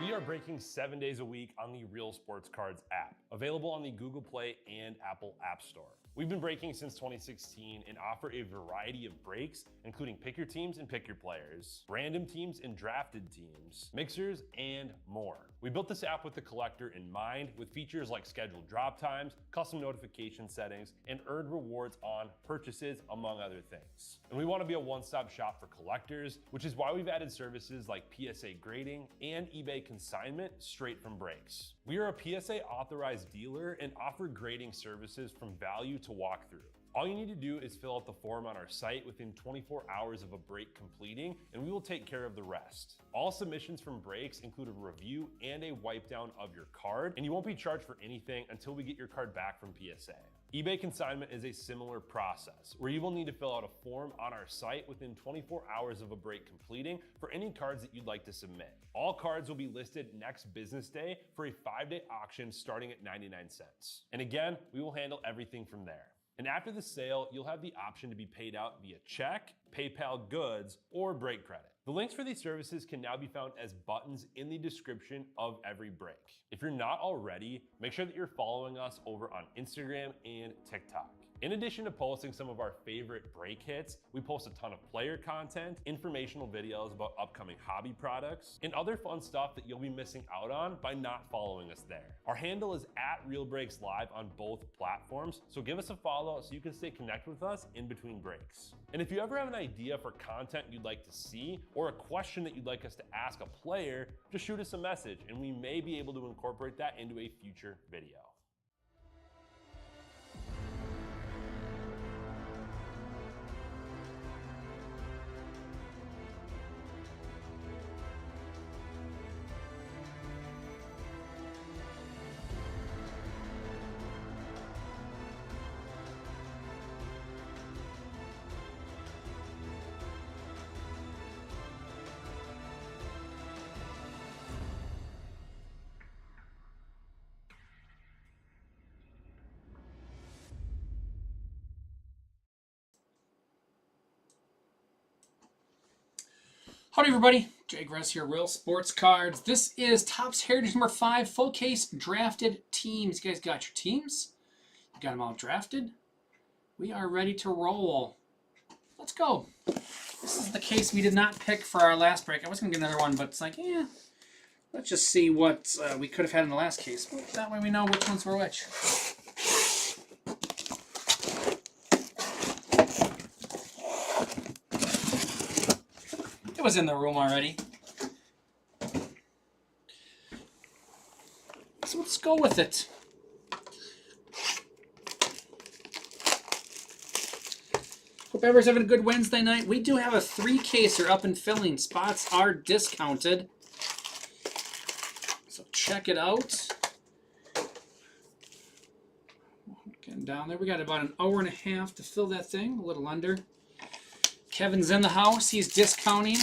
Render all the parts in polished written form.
We are breaking 7 days a week on the Real Sports Cards app, available on the Google Play and Apple App Store. We've been breaking since 2016 and offer a variety of breaks, including pick your teams and pick your players, random teams and drafted teams, mixers, and more. We built this app with the collector in mind, with features like scheduled drop times, custom notification settings, and earned rewards on purchases, among other things. And we want to be a one-stop shop for collectors, which is why we've added services like PSA grading and eBay consignment straight from breaks. We are a PSA authorized dealer and offer grading services from value to walkthrough. All you need to do is fill out the form on our site within 24 hours of a break completing, and we will take care of the rest. All submissions from breaks include a review and a wipe down of your card, and you won't be charged for anything until we get your card back from PSA. eBay consignment is a similar process, where you will need to fill out a form on our site within 24 hours of a break completing for any cards that you'd like to submit. All cards will be listed next business day for a 5-day auction starting at 99 cents. And again, we will handle everything from there. And after the sale, you'll have the option to be paid out via check, PayPal goods, or break credit. The links for these services can now be found as buttons in the description of every break. If you're not already, make sure that you're following us over on Instagram and TikTok. In addition to posting some of our favorite break hits, we post a ton of player content, informational videos about upcoming hobby products, and other fun stuff that you'll be missing out on by not following us there. Our handle is @RealBreaksLive on both platforms, so give us a follow so you can stay connected with us in between breaks. And if you ever have an idea for content you'd like to see, or a question that you'd like us to ask a player, just shoot us a message and we may be able to incorporate that into a future video. Howdy everybody, Jay Gress here, Real Sports Cards. This is Topps Heritage number 5, full case drafted teams. You guys got your teams? You got them all drafted? We are ready to roll. Let's go. This is the case we did not pick for our last break. I was going to get another one, but it's like, let's just see what we could have had in the last case. Well, that way we know which ones were which. Was in the room already. So let's go with it. Hope everyone's having a good Wednesday night. We do have a 3-caser up and filling. Spots are discounted. So check it out. Getting down there. We got about an hour and a half to fill that thing. A little under. Kevin's in the house. He's discounting.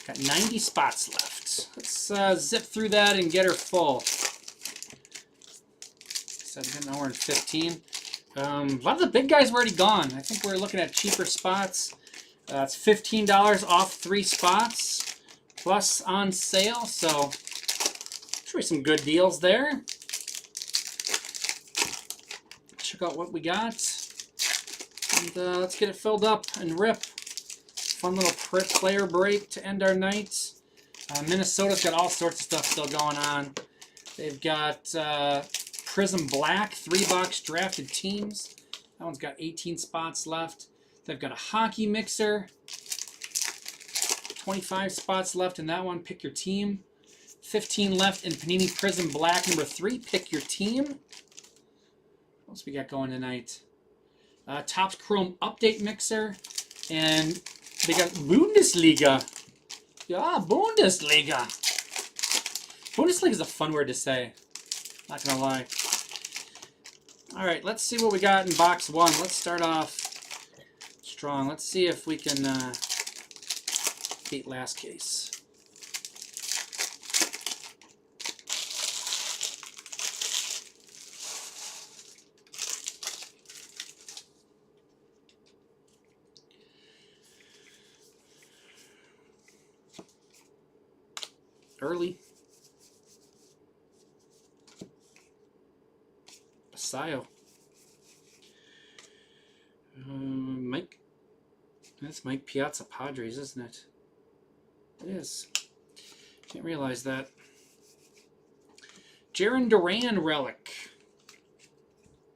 Got 90 spots left. Let's zip through that and get her full. Said an hour and 15. A lot of the big guys were already gone. I think we're looking at cheaper spots. It's $15 off 3 spots plus on sale. So, sure, some good deals there. Check out what we got, and let's get it filled up and rip. Fun little player break to end our night. Minnesota's got all sorts of stuff still going on. They've got Prism Black, 3-box drafted teams. That one's got 18 spots left. They've got a hockey mixer, 25 spots left in that one. Pick your team. 15 left in Panini Prism Black number 3. Pick your team. What else we got going tonight? Topps Chrome Update Mixer. And they got Bundesliga. Yeah, Bundesliga. Bundesliga is a fun word to say. Not going to lie. All right, let's see what we got in box 1. Let's start off strong. Let's see if we can beat last case. early. Basayo. Mike. That's Mike Piazza Padres, isn't it? It is. Can't realize that. Jarren Duran relic.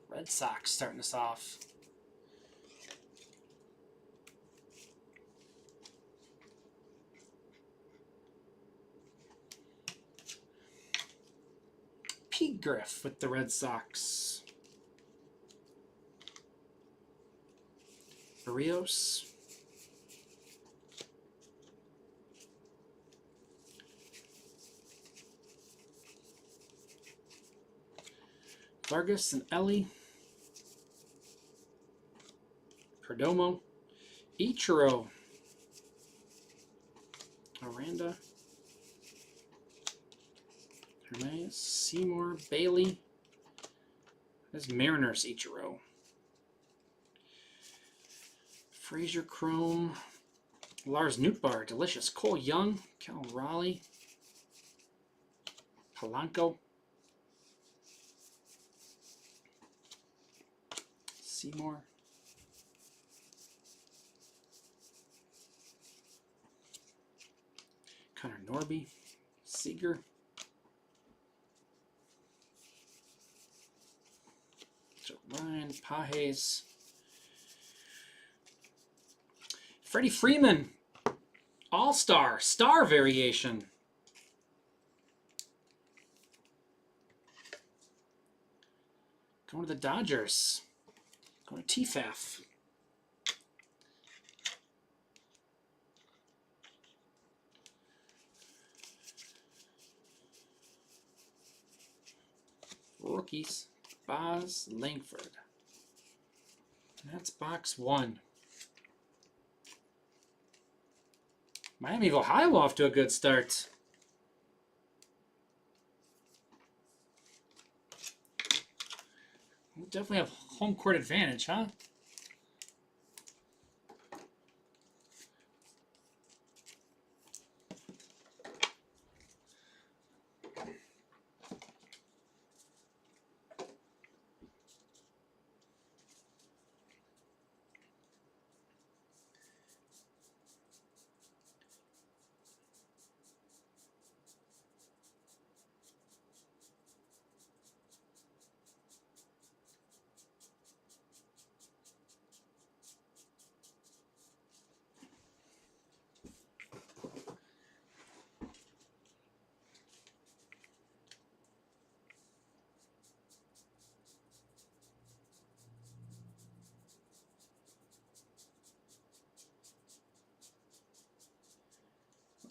Red Sox starting us off. Pete Griff with the Red Sox. Barrios. Vargas and Ellie. Perdomo. Ichiro. Aranda. Hermes. Seymour. Bailey. There's Mariners Ichiro. Frazier Chrome. Lars Nootbaar. Delicious. Cole Young. Cal Raleigh. Polanco. Seymour. Connor Norby. Seager. So Ryan. Pages. Freddie Freeman. All-Star. Star variation. Going to the Dodgers. Going to TFAF. Rookies. Boz Langford. And that's box 1. Miami of Ohio off to a good start. We'll definitely have home court advantage, huh?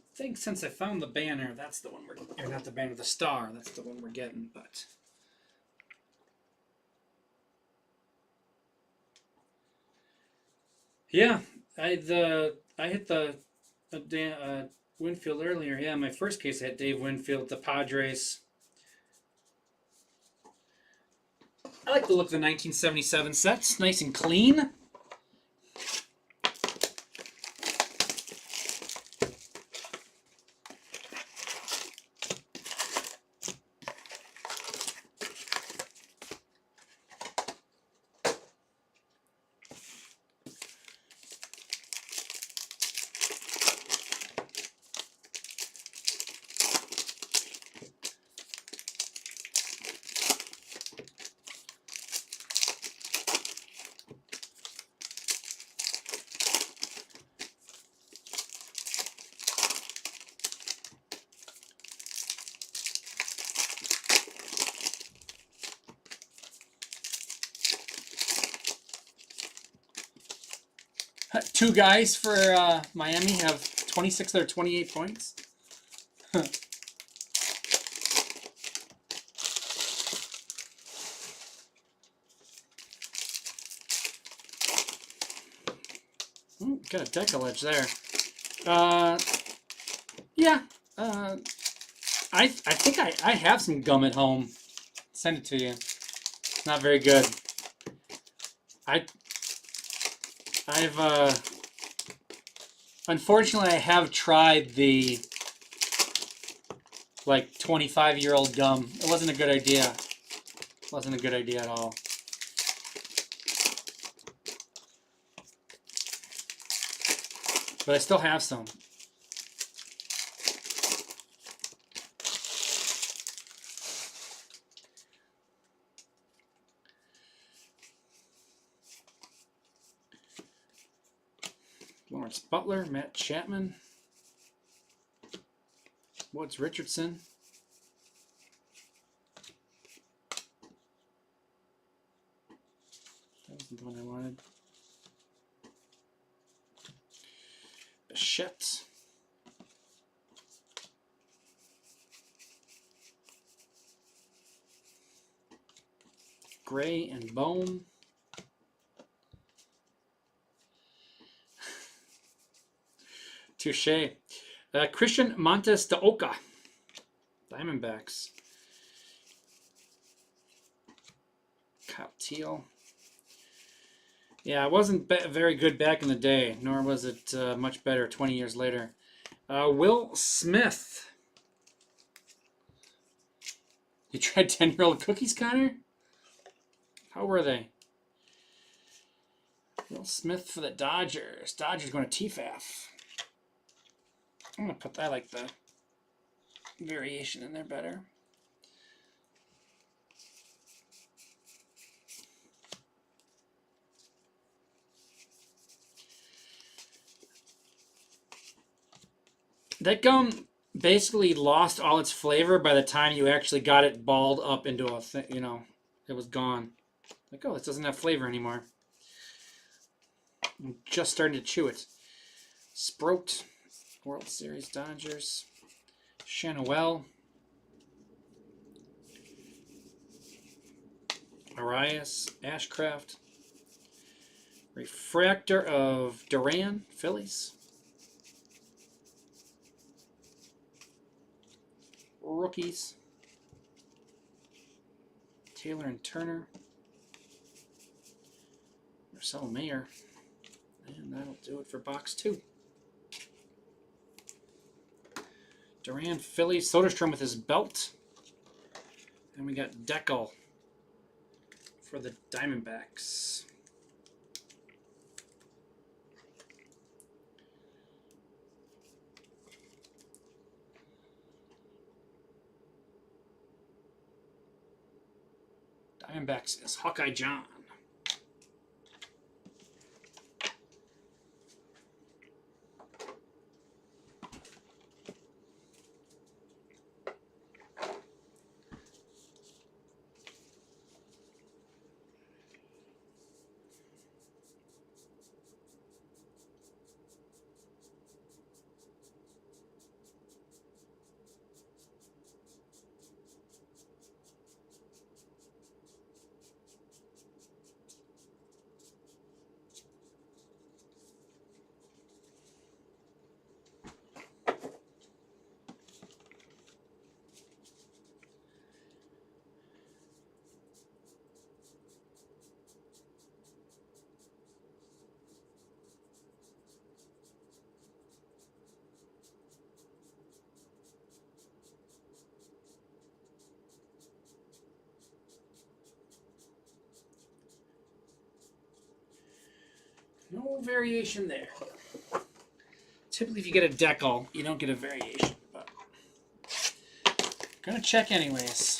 I think since I found the banner, that's the one we're, or not the banner, the star, that's the one we're getting, but. Yeah, I hit the Winfield earlier. Yeah, my first case I had Dave Winfield, the Padres. I like the look of the 1977 sets, nice and clean. Two guys for Miami have 26 or 28 points. Got a decollage there. Yeah. I think I have some gum at home. Send it to you. It's not very good. I've unfortunately I have tried the like 25-year-old gum. It wasn't a good idea. It wasn't a good idea at all. But I still have some. Lawrence Butler, Matt Chapman, Woods Richardson. That wasn't the one I wanted. Bichette. Gray and Bone. Touche. Christian Montes de Oca. Diamondbacks. Kyle Teal. Yeah, it wasn't very good back in the day, nor was it much better 20 years later. Will Smith. You tried 10-year-old cookies, Connor? How were they? Will Smith for the Dodgers. Dodgers going to TFAF. I'm going to put that, like the variation in there better. That gum basically lost all its flavor by the time you actually got it balled up into a thing, you know, it was gone. Like, oh, this doesn't have flavor anymore. I'm just starting to chew it. Sprout, World Series Dodgers. Shanuel. Arias, Ashcraft. Refractor of Duran, Phillies. Rookies. Taylor and Turner. Marcelo Mayer. And that'll do it for box 2. Duran, Phillies. Soderstrom with his belt. And we got Deckel for the Diamondbacks. Diamondbacks is Hawkeye John. No variation there. Typically, if you get a Deckel, you don't get a variation. But gonna check anyways.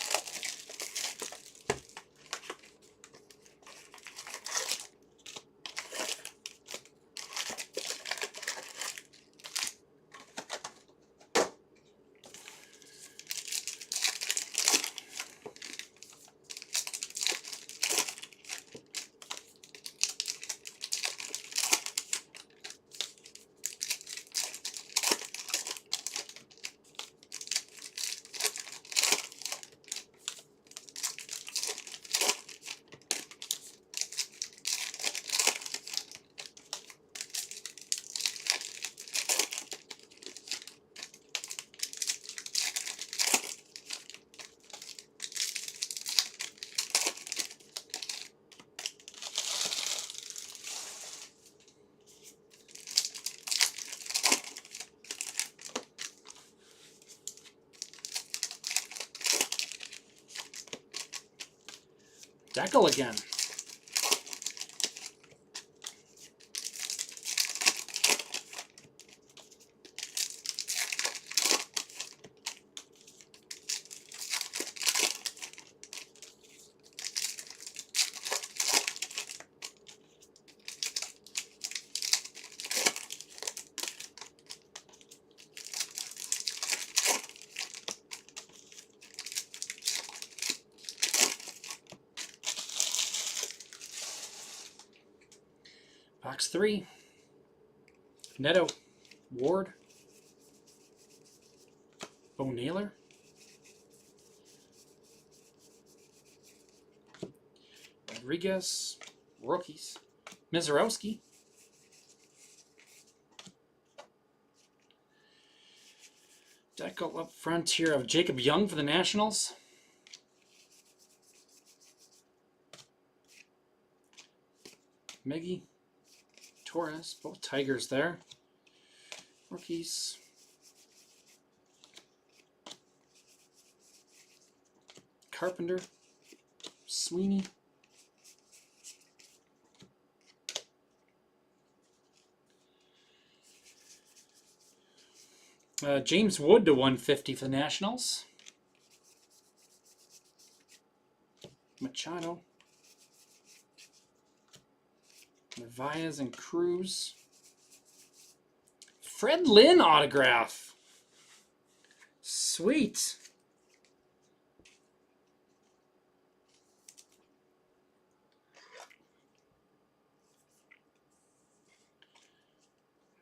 Deckle again. Box 3. Neto. Ward. Bo Naylor. Rodriguez. Rookies. Mizorowski. Deckle up front here of Jacob Young for the Nationals. Miggy. Torres. Both Tigers there. Rookies. Carpenter. Sweeney. James Wood to 150 for the Nationals. Machado. Narvaez and Cruz. Fred Lynn autograph. Sweet.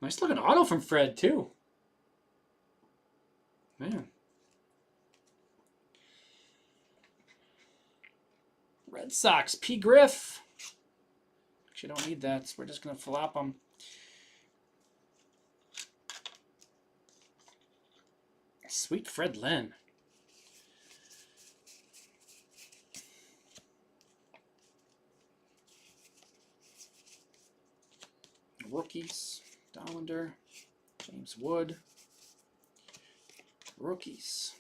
Nice looking auto from Fred too. Man. Red Sox, P. Griff. Actually, don't need that, so we're just going to flop them. Sweet Fred Lynn. Rookies, Dollander, James Wood. Rookies.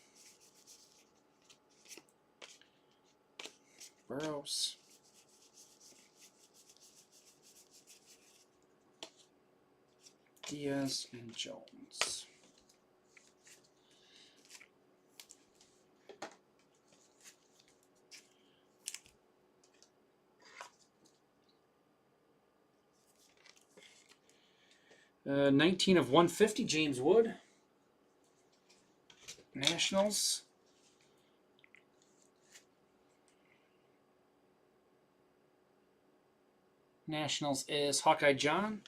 Burrows. Diaz and Jones. Uh, 19 of 150, James Wood. Nationals. Nationals is Hawkeye John.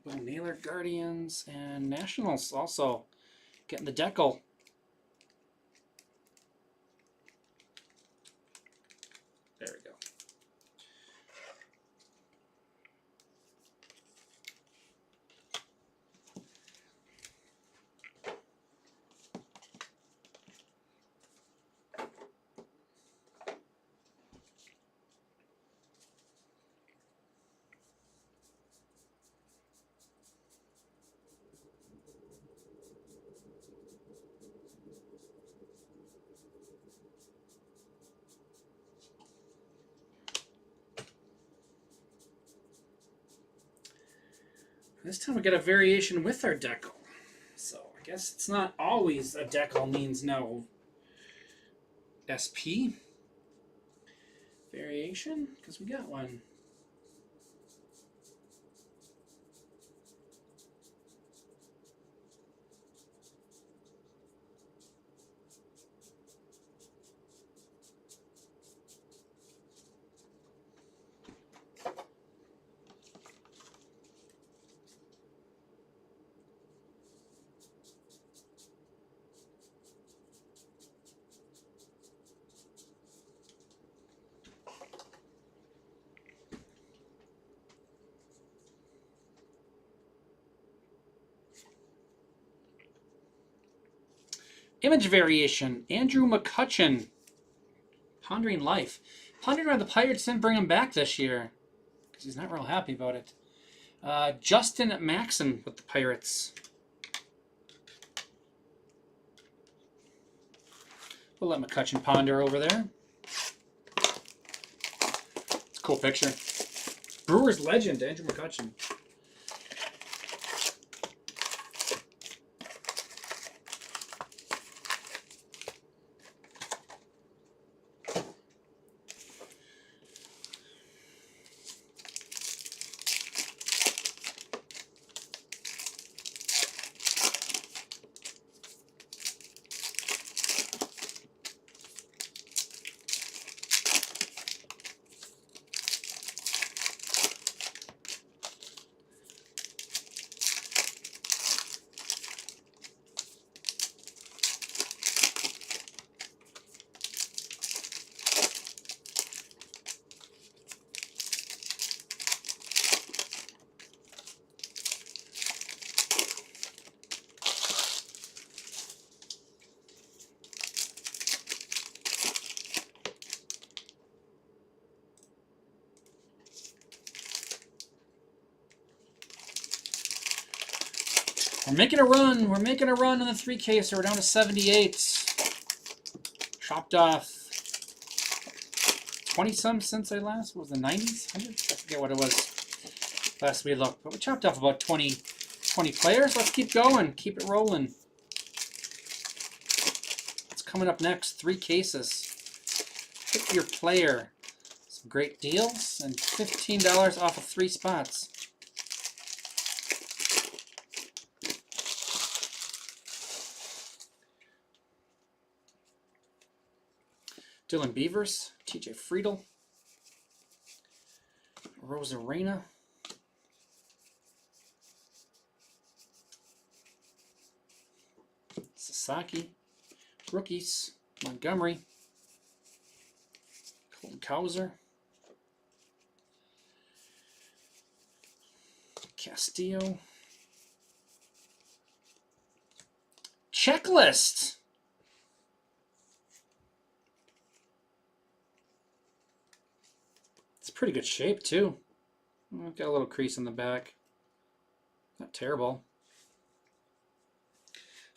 Bo Naylor, Guardians, and Nationals also getting the decal. There we go. This time we get a variation with our decal. So I guess it's not always a decal means no SP variation, because we got one. Image variation, Andrew McCutchen. Pondering Life. Pondering why the Pirates didn't bring him back this year, because he's not real happy about it. Justin Maxson with the Pirates. We'll let McCutcheon ponder over there. It's a cool picture. Brewers legend, Andrew McCutcheon. We're making a run. We're making a run on the 3K, so we're down to 78. Chopped off 20-some since I last, what was the 90s? 100s? I forget what it was last we looked. But we chopped off about 20 players. Let's keep going. Keep it rolling. What's coming up next? 3 cases. Pick your player. Some great deals and $15 off of 3 spots. Dylan Beavers, TJ Friedel, Rosarena, Sasaki, rookies, Montgomery, Colton Cowser, Castillo, checklist. Pretty good shape too. Got a little crease in the back. Not terrible.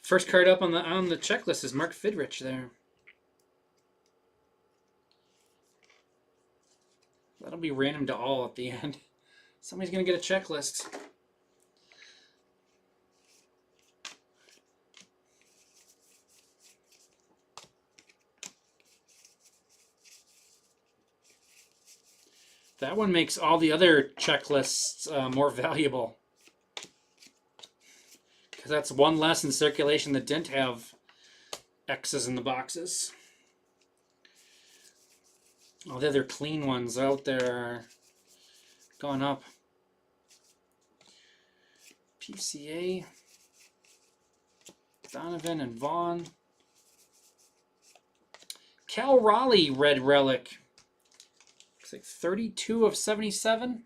First card up on the checklist is Mark Fidrich there. That'll be random to all at the end. Somebody's gonna get a checklist. That one makes all the other checklists more valuable. Because that's one less in circulation that didn't have X's in the boxes. All the other clean ones out there are gone up. PCA, Donovan and Vaughn. Cal Raleigh Red Relic. Looks like 32 of 77.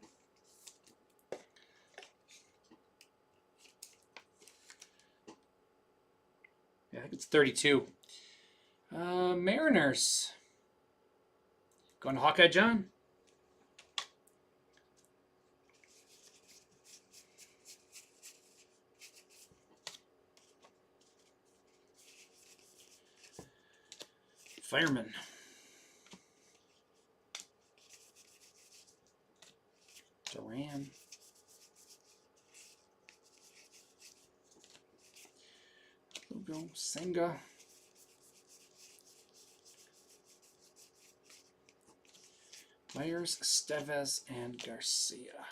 Yeah, I think it's 32. Mariners. Going to Hawkeye John. Fireman. Duran. Lugo. Senga. Myers, Estevez, and Garcia.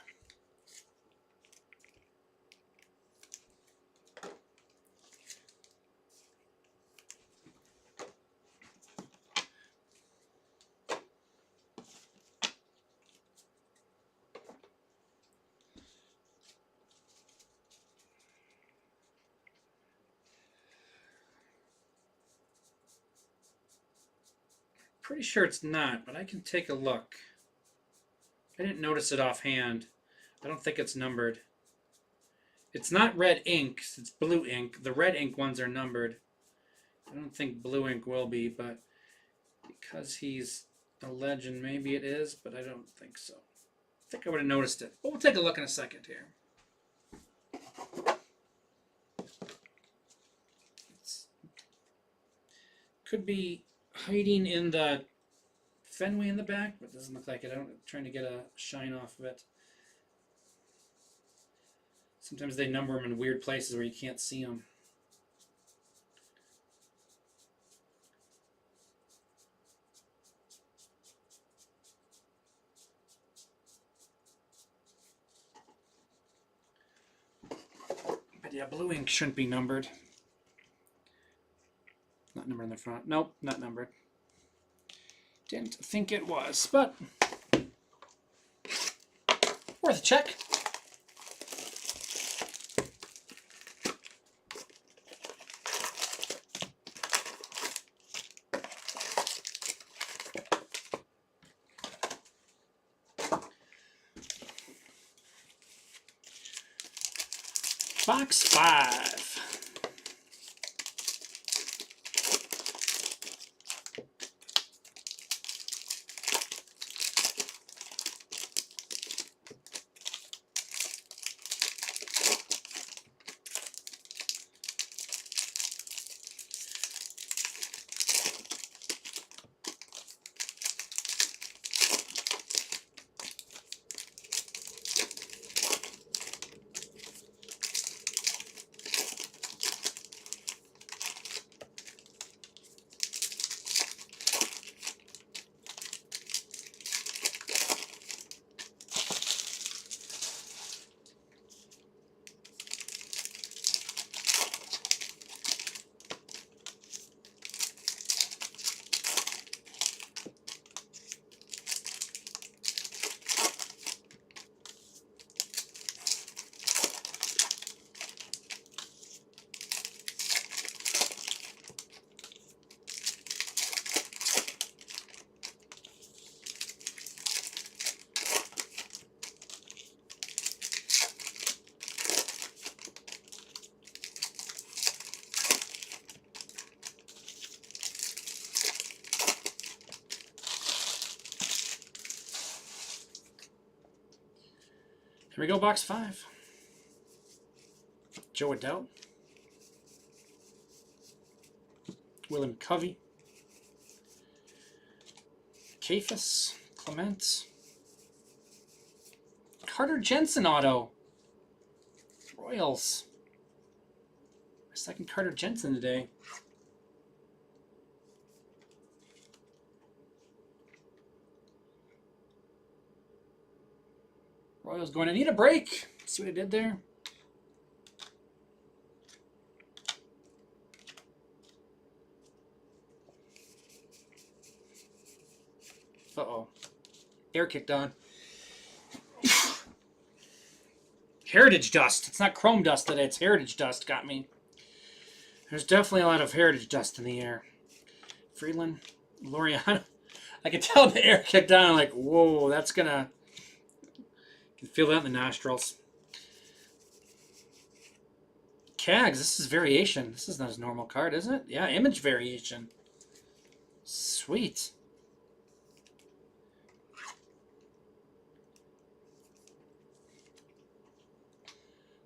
Pretty sure it's not, but I can take a look. I didn't notice it offhand. I don't think it's numbered. It's not red ink, it's blue ink. The red ink ones are numbered. I don't think blue ink will be, but because he's a legend, maybe it is, but I don't think so. I think I would have noticed it. But we'll take a look in a second here. Could be hiding in the Fenway in the back, but it doesn't look like it. I'm trying to get a shine off of it. Sometimes they number them in weird places where you can't see them. But yeah, blue ink shouldn't be numbered. Not numbered in the front. Nope, not numbered. Didn't think it was, but worth a check. Box 5. Here we go, box 5. Joe Adell. William Covey. Cephas. Clement. Carter Jensen auto. Royals. My second Carter Jensen today. Royals going to need a break. See what I did there? Uh-oh. Air kicked on. Heritage dust. It's not chrome dust today. It's heritage dust got me. There's definitely a lot of heritage dust in the air. Freeland. Laureano. I can tell the air kicked on. I'm like, whoa, that's going to... You can feel that in the nostrils. Cags, this is variation. This is not his normal card, isn't it? Yeah, image variation. Sweet.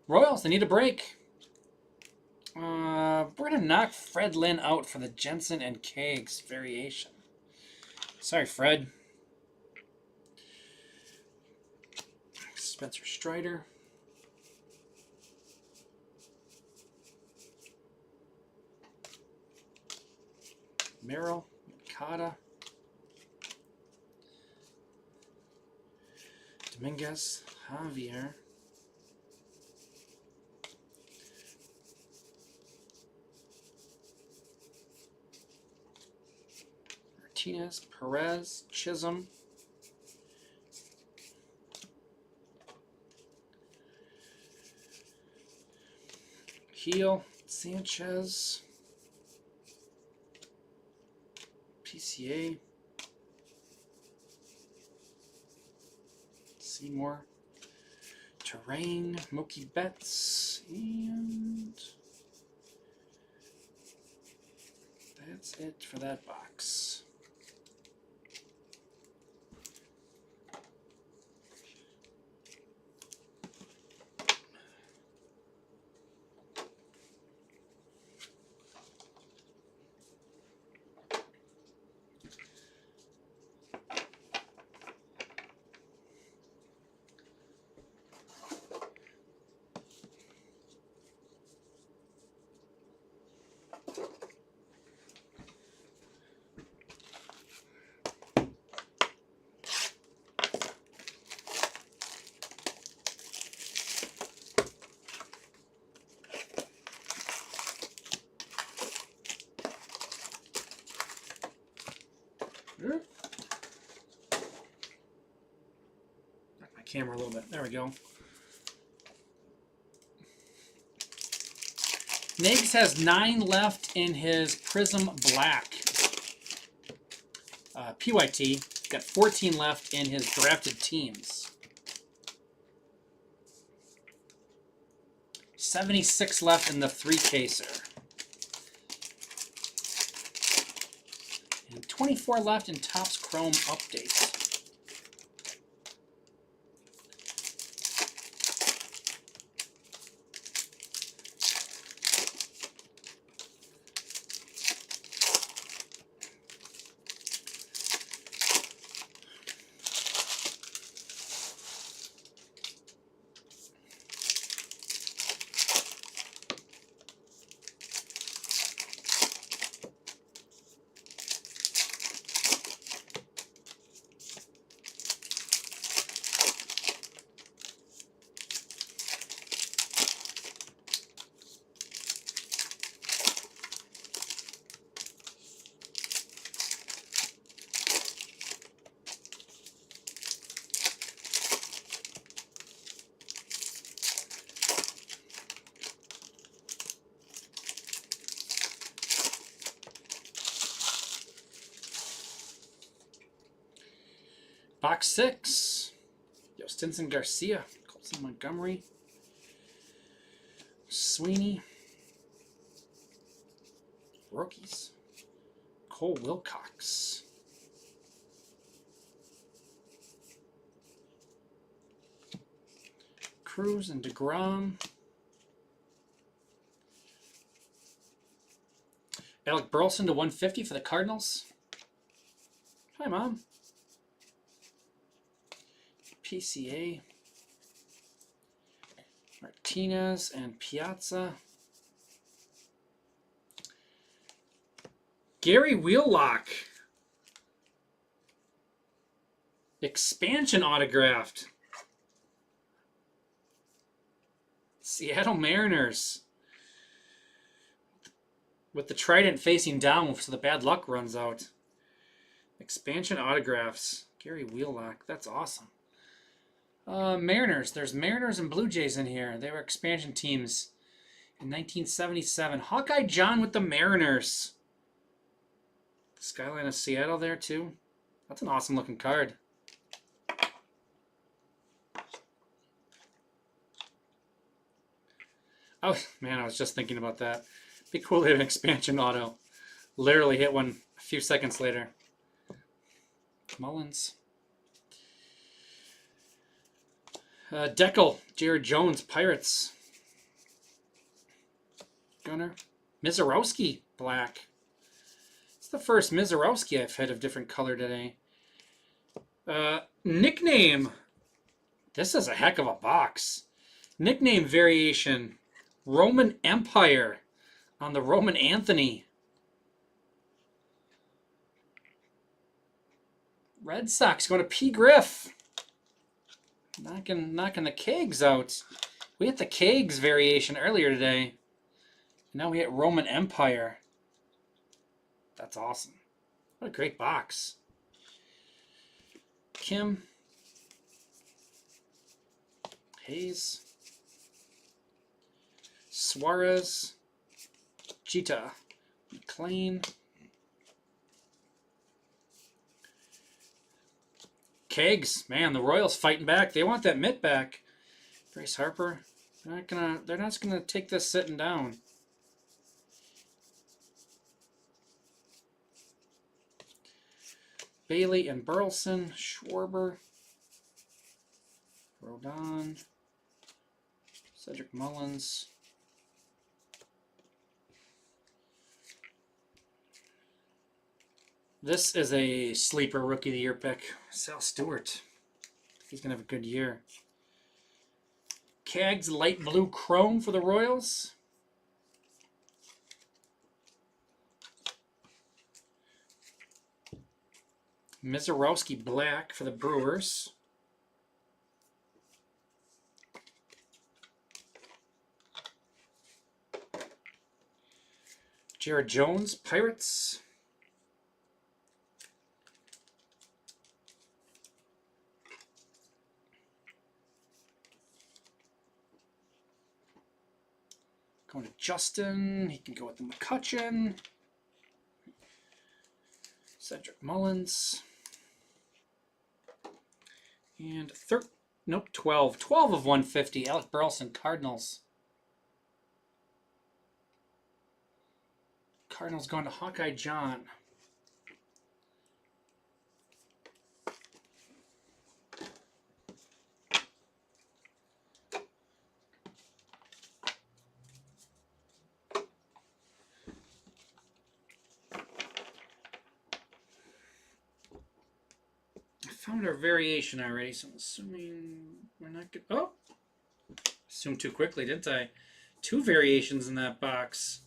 Royals, they need a break. We're going to knock Fred Lynn out for the Jensen and Cags variation. Sorry, Fred. Spencer Strider. Merrill. Mikata. Dominguez. Javier. Martinez. Perez. Chisholm. Heel, Sanchez, PCA, Seymour, Terrain, Mookie Betts, and that's it for that box. Knock my camera a little bit. There we go. Niggs has 9 left in his Prism Black. PYT got 14 left in his drafted teams. 76 left in the 3-caser. And 24 left in Topps Chrome Update. Box 6. Stinson Garcia, Colson Montgomery, Sweeney, rookies, Cole Wilcox, Cruz and DeGrom, Alec Burleson to 150 for the Cardinals. Hi, Mom. PCA, Martinez and Piazza. Gary Wheelock. Expansion autographed. Seattle Mariners. With the trident facing down so the bad luck runs out. Expansion autographs. Gary Wheelock. That's awesome. Mariners. There's Mariners and Blue Jays in here. They were expansion teams in 1977. Hawkeye John with the Mariners. The skyline of Seattle there too. That's an awesome looking card. Oh man, I was just thinking about that. Be cool to have an expansion auto. Literally hit one a few seconds later. Mullins. Deckel, Jared Jones, Pirates. Gunner. Mizorowski, black. It's the first Mizorowski I've had of different color today. Nickname. This is a heck of a box. Nickname variation. Roman Empire on the Roman Anthony. Red Sox going to P. Griff. Knocking the kegs out. We hit the kegs variation earlier today. Now we hit Roman Empire. That's awesome. What a great box. Kim. Hayes. Suarez. Cheetah. McLean. Kegs, man, the Royals fighting back. They want that mitt back. Bryce Harper. They're not gonna take this sitting down. Bailey and Burleson, Schwarber, Rodon, Cedric Mullins. This is a sleeper Rookie of the Year pick. Sal Stewart. He's going to have a good year. Cags light blue chrome for the Royals. Mizorowski black for the Brewers. Jared Jones, Pirates. Going to Justin. He can go with the McCutcheon. Cedric Mullins. And 12. 12 of 150. Alec Burleson, Cardinals. Cardinals going to Hawkeye John. Found our variation already, so I'm assuming we're not good. Oh, assumed too quickly, didn't I? 2 variations in that box.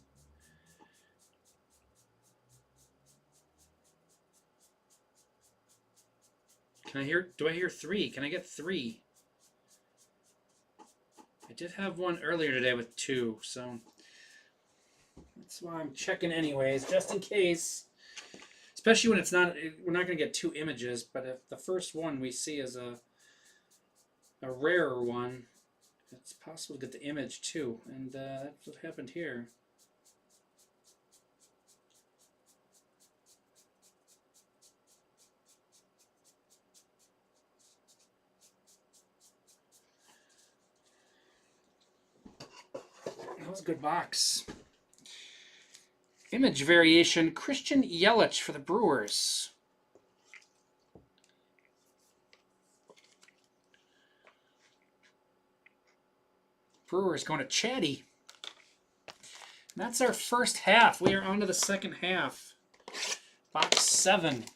Can I hear? Do I hear 3? Can I get 3? I did have one earlier today with 2, so that's why I'm checking anyways, just in case. Especially when it's not, we're not going to get 2 images, but if the first one we see is a rarer one, it's possible to get the image too, and that's what happened here. That was a good box. Image variation, Christian Yelich for the Brewers. Brewers going to Chatty. And that's our first half. We are on to the second half. Box 7.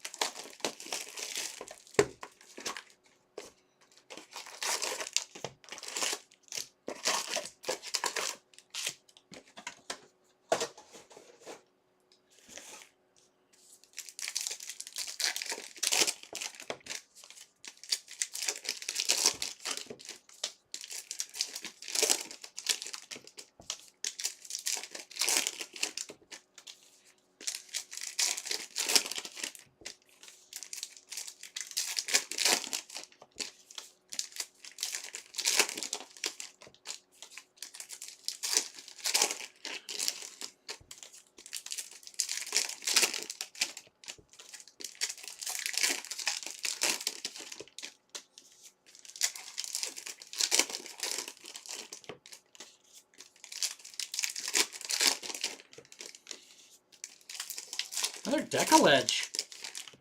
Another Decoledge.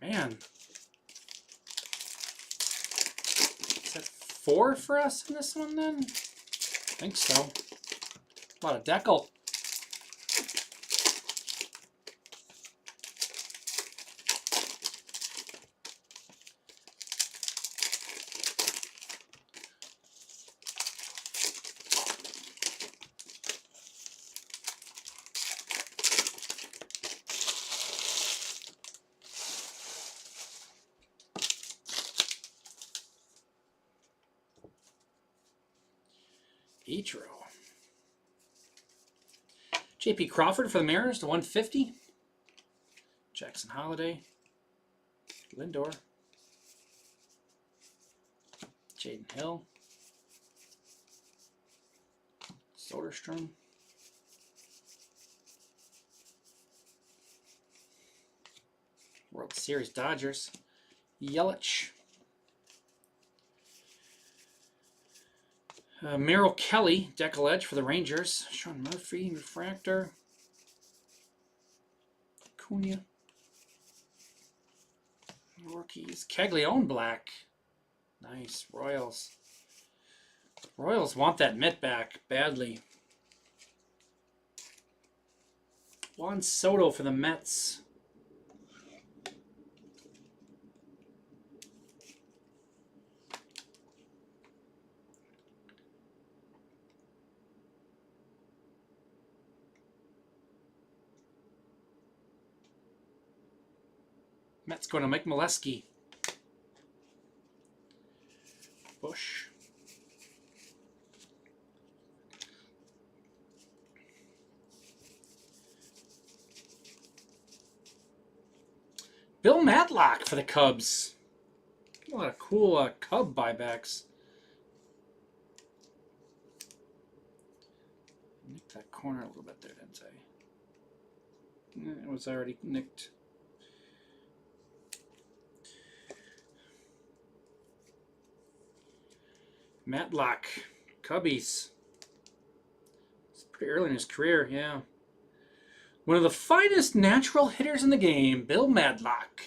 Man. Is that 4 for us in this one then? I think so. A lot of Decal. Each row. J.P. Crawford for the Mariners to 150. Jackson Holiday. Lindor. Jaden Hill. Soderstrom. World Series Dodgers. Yelich. Merrill Kelly, Decoledge for the Rangers. Sean Murphy, Refractor. Cunha. Rookies. Caglione Black. Nice. Royals. Royals want that mitt back badly. Juan Soto for the Mets. Mets going to Mike Molesky. Bush. Bill Matlock for the Cubs. A lot of cool Cub buybacks. Nick that corner. corner a little bit there, didn't I? It was already nicked. Matlock, Cubbies. It's pretty early in his career, yeah. One of the finest natural hitters in the game, Bill Madlock.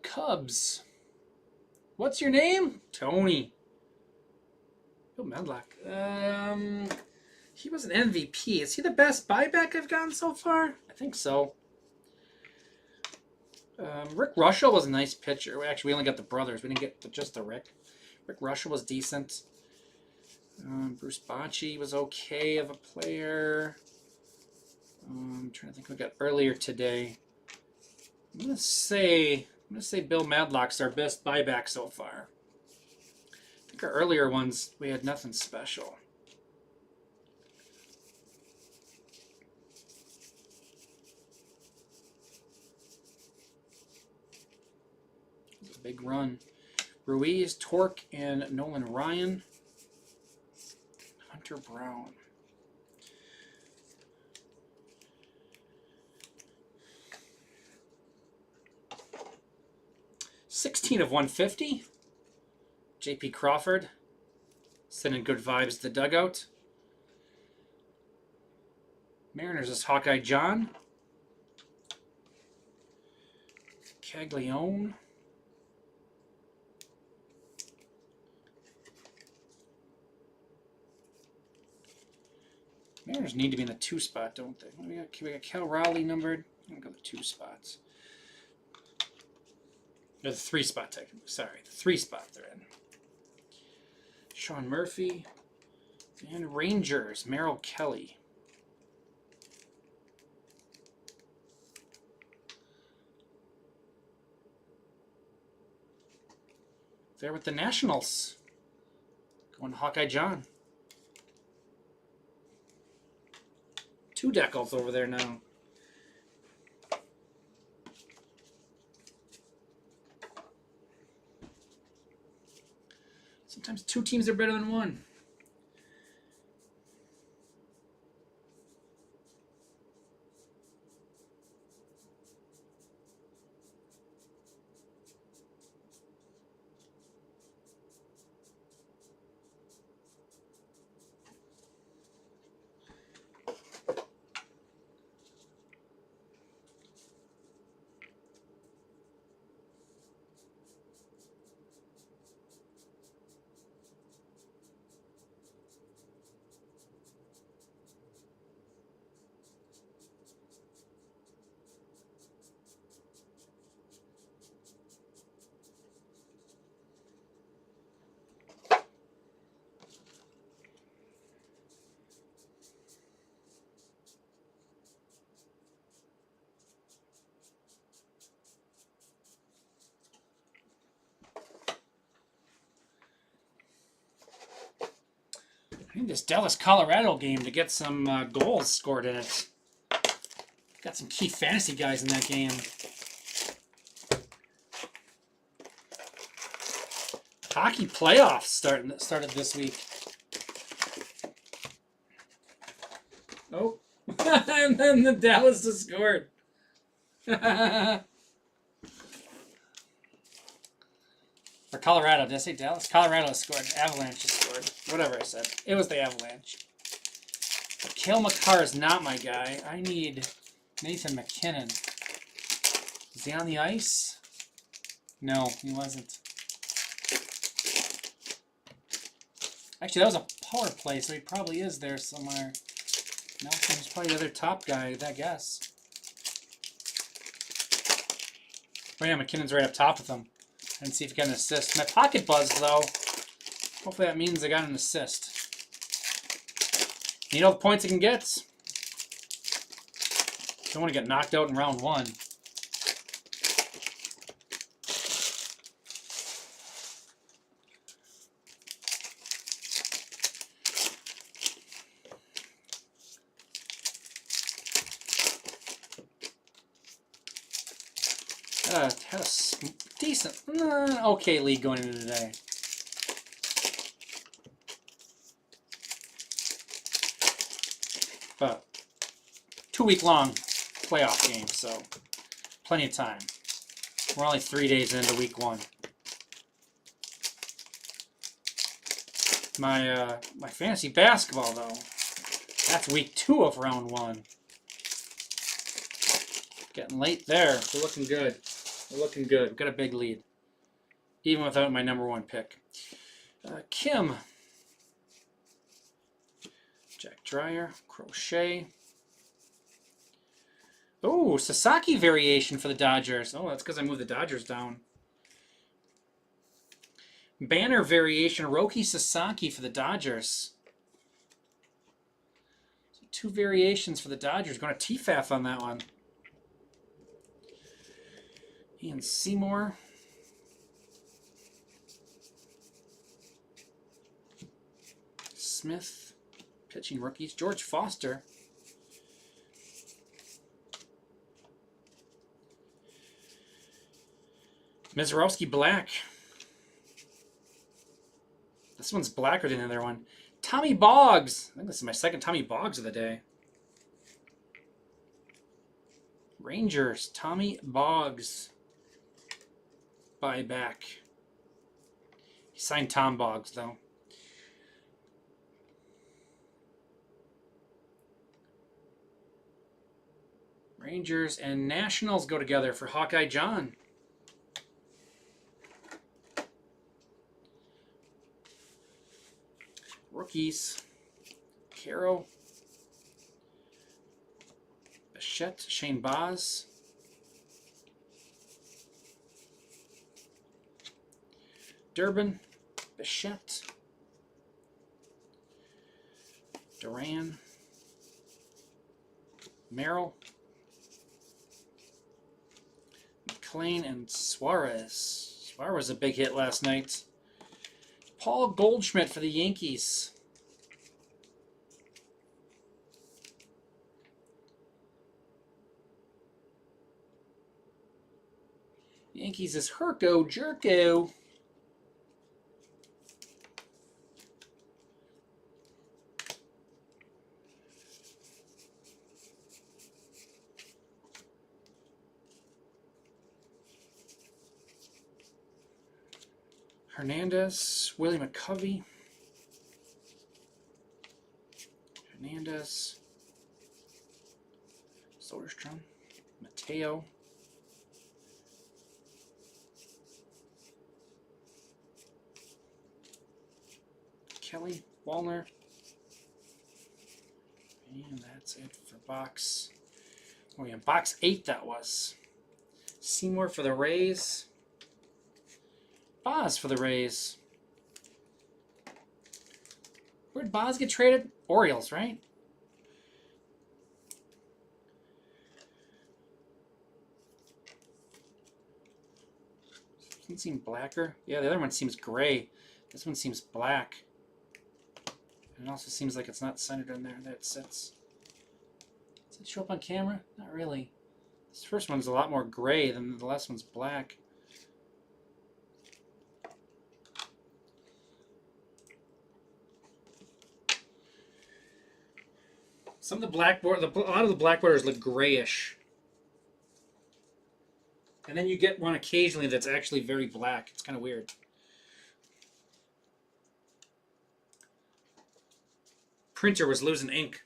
Cubs. What's your name? Tony. Bill Madlock. He was an MVP. Is he the best buyback I've gotten so far? I think so. Rick Russell was a nice pitcher. Actually, we only got the brothers. We didn't get just the Rick. Rick Russell was decent. Bruce Bochy was okay of a player. I'm trying to think who we got earlier today. I'm gonna say Bill Madlock's our best buyback so far. I think our earlier ones we had nothing special. Big run. Ruiz, Torque, and Nolan Ryan. Hunter Brown. $16/150. J.P. Crawford. Sending good vibes to the dugout. Mariners is Hawkeye John. Caglione. Mariners need to be in the 2 spot, don't they? We got Cal Raleigh numbered. I'm going to go the 2 spots. No, the 3 spot, technically. Sorry, the 3 spot they're in. Sean Murphy. And Rangers, Merrill Kelly. There with the Nationals. Going to Hawkeye John. 2 decals over there now. Sometimes 2 teams are better than 1. I need this Dallas-Colorado game to get some goals scored in it. Got some key fantasy guys in that game. Hockey playoffs started this week. Oh, and then the Dallas has scored. Or Colorado, did I say Dallas? Colorado scored. Avalanche scored. Whatever I said. It was the Avalanche. But Cale Makar is not my guy. I need Nathan McKinnon. Is he on the ice? No, he wasn't. Actually, that was a power play, so he probably is there somewhere. No, he's probably the other top guy, I guess. Oh yeah, McKinnon's right up top with him. And see if he got an assist. My pocket buzzed though. Hopefully that means I got an assist. Need all the points I can get. Don't want to get knocked out in round 1. Had a decent, okay lead going into today. But 2-week-long playoff game, so plenty of time. We're only 3 days into week 1. My fantasy basketball, though, that's week 2 of round 1. Getting late there. We're looking good. We're looking good. We've got a big lead, even without my number 1 pick. Kim. Jack Dreyer. Crochet. Oh, Sasaki variation for the Dodgers. Oh, that's because I moved the Dodgers down. Banner variation, Roki Sasaki for the Dodgers. So 2 variations for the Dodgers. Going to TFAF on that one. Ian Seymour. Smith. Pitching rookies. George Foster. Mizorowski Black. This one's blacker than the other one. Tommy Boggs. I think this is my second Tommy Boggs of the day. Rangers. Tommy Boggs. Buyback. He signed Tom Boggs, though. Rangers and Nationals go together for Hawkeye John. Rookies. Caro. Bichette. Shane Baz. Durbin. Bichette. Duran. Merrill. McLean and Suarez. Suarez was a big hit last night. Paul Goldschmidt for the Yankees. Yankees is Herco Jerko. Hernandez, Willie McCovey. Hernandez. Soderstrom. Mateo. Kelly. Wallner. And that's it for box. Oh yeah, box 8 that was. Seymour for the Rays. Baz for the Rays. Where'd Baz get traded? Orioles, right? Doesn't seem blacker. Yeah, the other one seems gray. This one seems black. And it also seems like it's not centered in there. That sits. Does it show up on camera? Not really. This first one's a lot more gray than the last one's black. Some of the blackboard, a lot of the black borders look grayish. And then you get one occasionally that's actually very black. It's kind of weird. Printer was losing ink.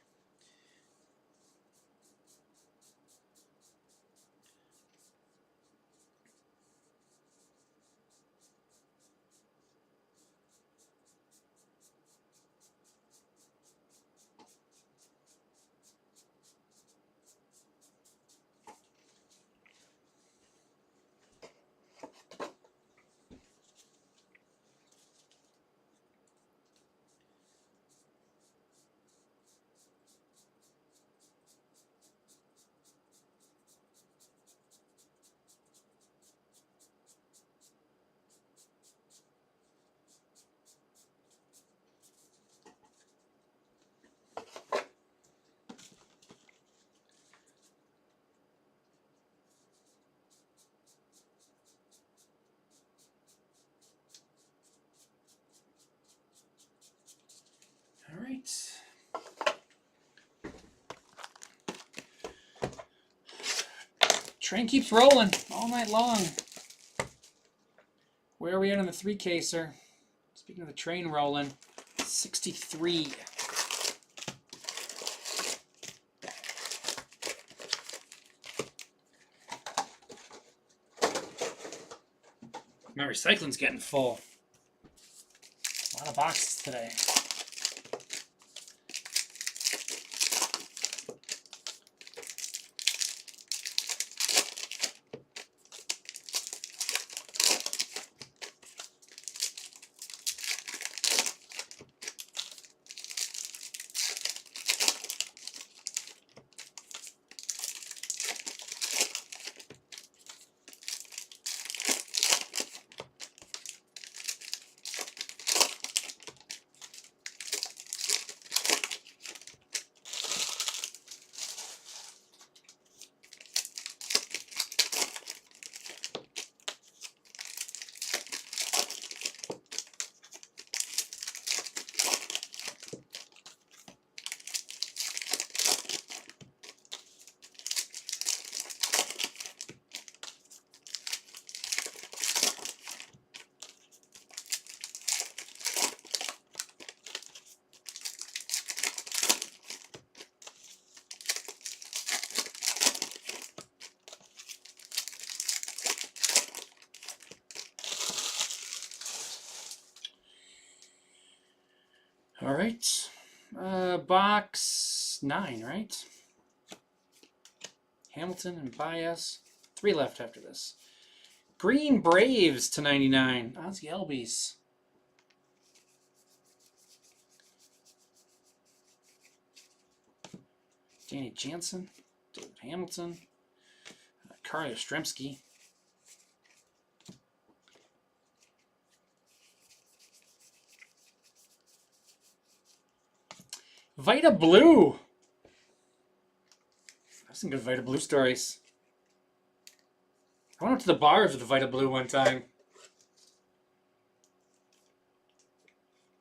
Train keeps rolling all night long. Where are we at on the 3-caser? Speaking of the train rolling, 63. My recycling's getting full. A lot of boxes today. All right. Box 9, right? Hamilton and Baez. 3 left after this. Green Braves to 99. Ozzie Albies. Danny Jansen. David Hamilton. Carl Yastrzemski. Vita Blue. I have some good Vita Blue stories. I went up to the bars with the Vita Blue one time.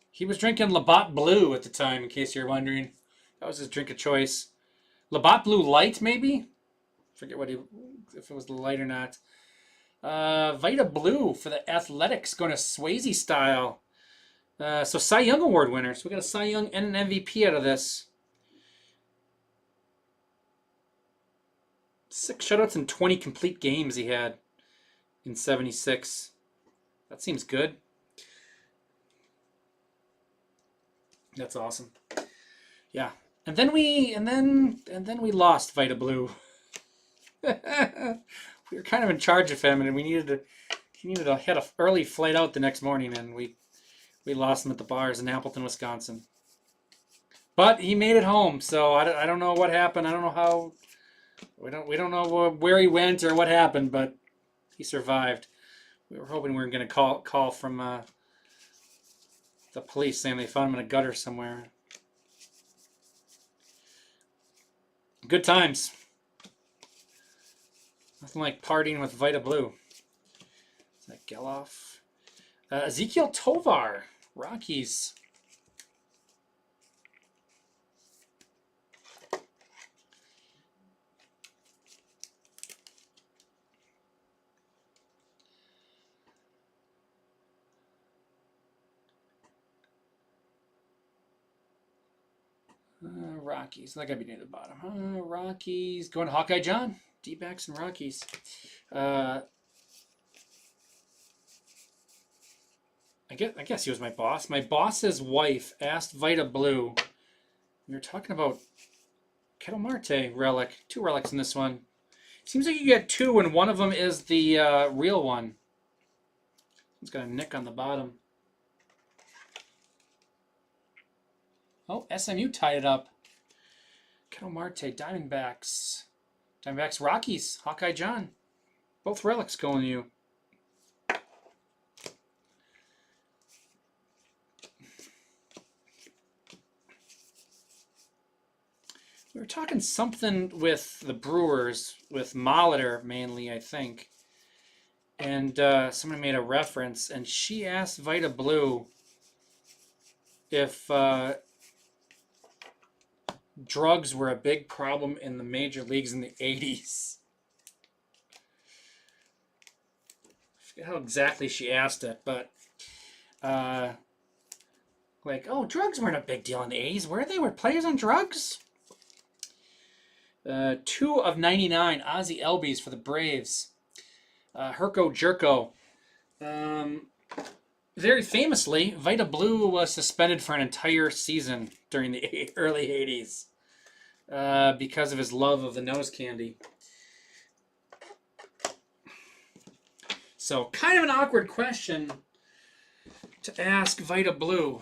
He was drinking Labatt Blue at the time, in case you're wondering. That was his drink of choice. Labatt Blue Light, maybe? Forget if it was the light or not. Vita Blue for the Athletics, going to Swayze style. So Cy Young Award winner. So we got a Cy Young and an MVP out of this. 6 shutouts and 20 complete games he had in 76. That seems good. That's awesome. Yeah. And then we lost Vita Blue. We were kind of in charge of him, and he had an early flight out the next morning, and we lost him at the bars in Appleton, Wisconsin. But he made it home, so I don't know what happened. I don't know how. We don't know where he went or what happened, but he survived. We were hoping we were going to call from the police saying they found him in a gutter somewhere. Good times. Nothing like partying with Vita Blue. Is that Geloff? Ezekiel Tovar, Rockies. Rockies. That gotta be near the bottom. Rockies. Going to Hawkeye John. D-backs and Rockies. I guess he was my boss. My boss's wife asked Vita Blue. We were talking about Ketel Marte relic. 2 relics in this one. Seems like you get 2, and one of them is the real one. It's got a nick on the bottom. Oh, SMU tied it up. Ketel Marte, Diamondbacks. Diamondbacks, Rockies, Hawkeye John. Both relics going to you. We were talking something with the Brewers, with Molitor mainly, I think. And somebody made a reference, and she asked Vita Blue if drugs were a big problem in the major leagues in the 80s. how exactly she asked it, but like, oh, drugs weren't a big deal in the 80s. Were they? Were players on drugs? 2 of 99, Ozzie Albies for the Braves. Herco Jerko. Very famously, Vita Blue was suspended for an entire season during the early 80s because of his love of the nose candy. So, kind of an awkward question to ask Vita Blue.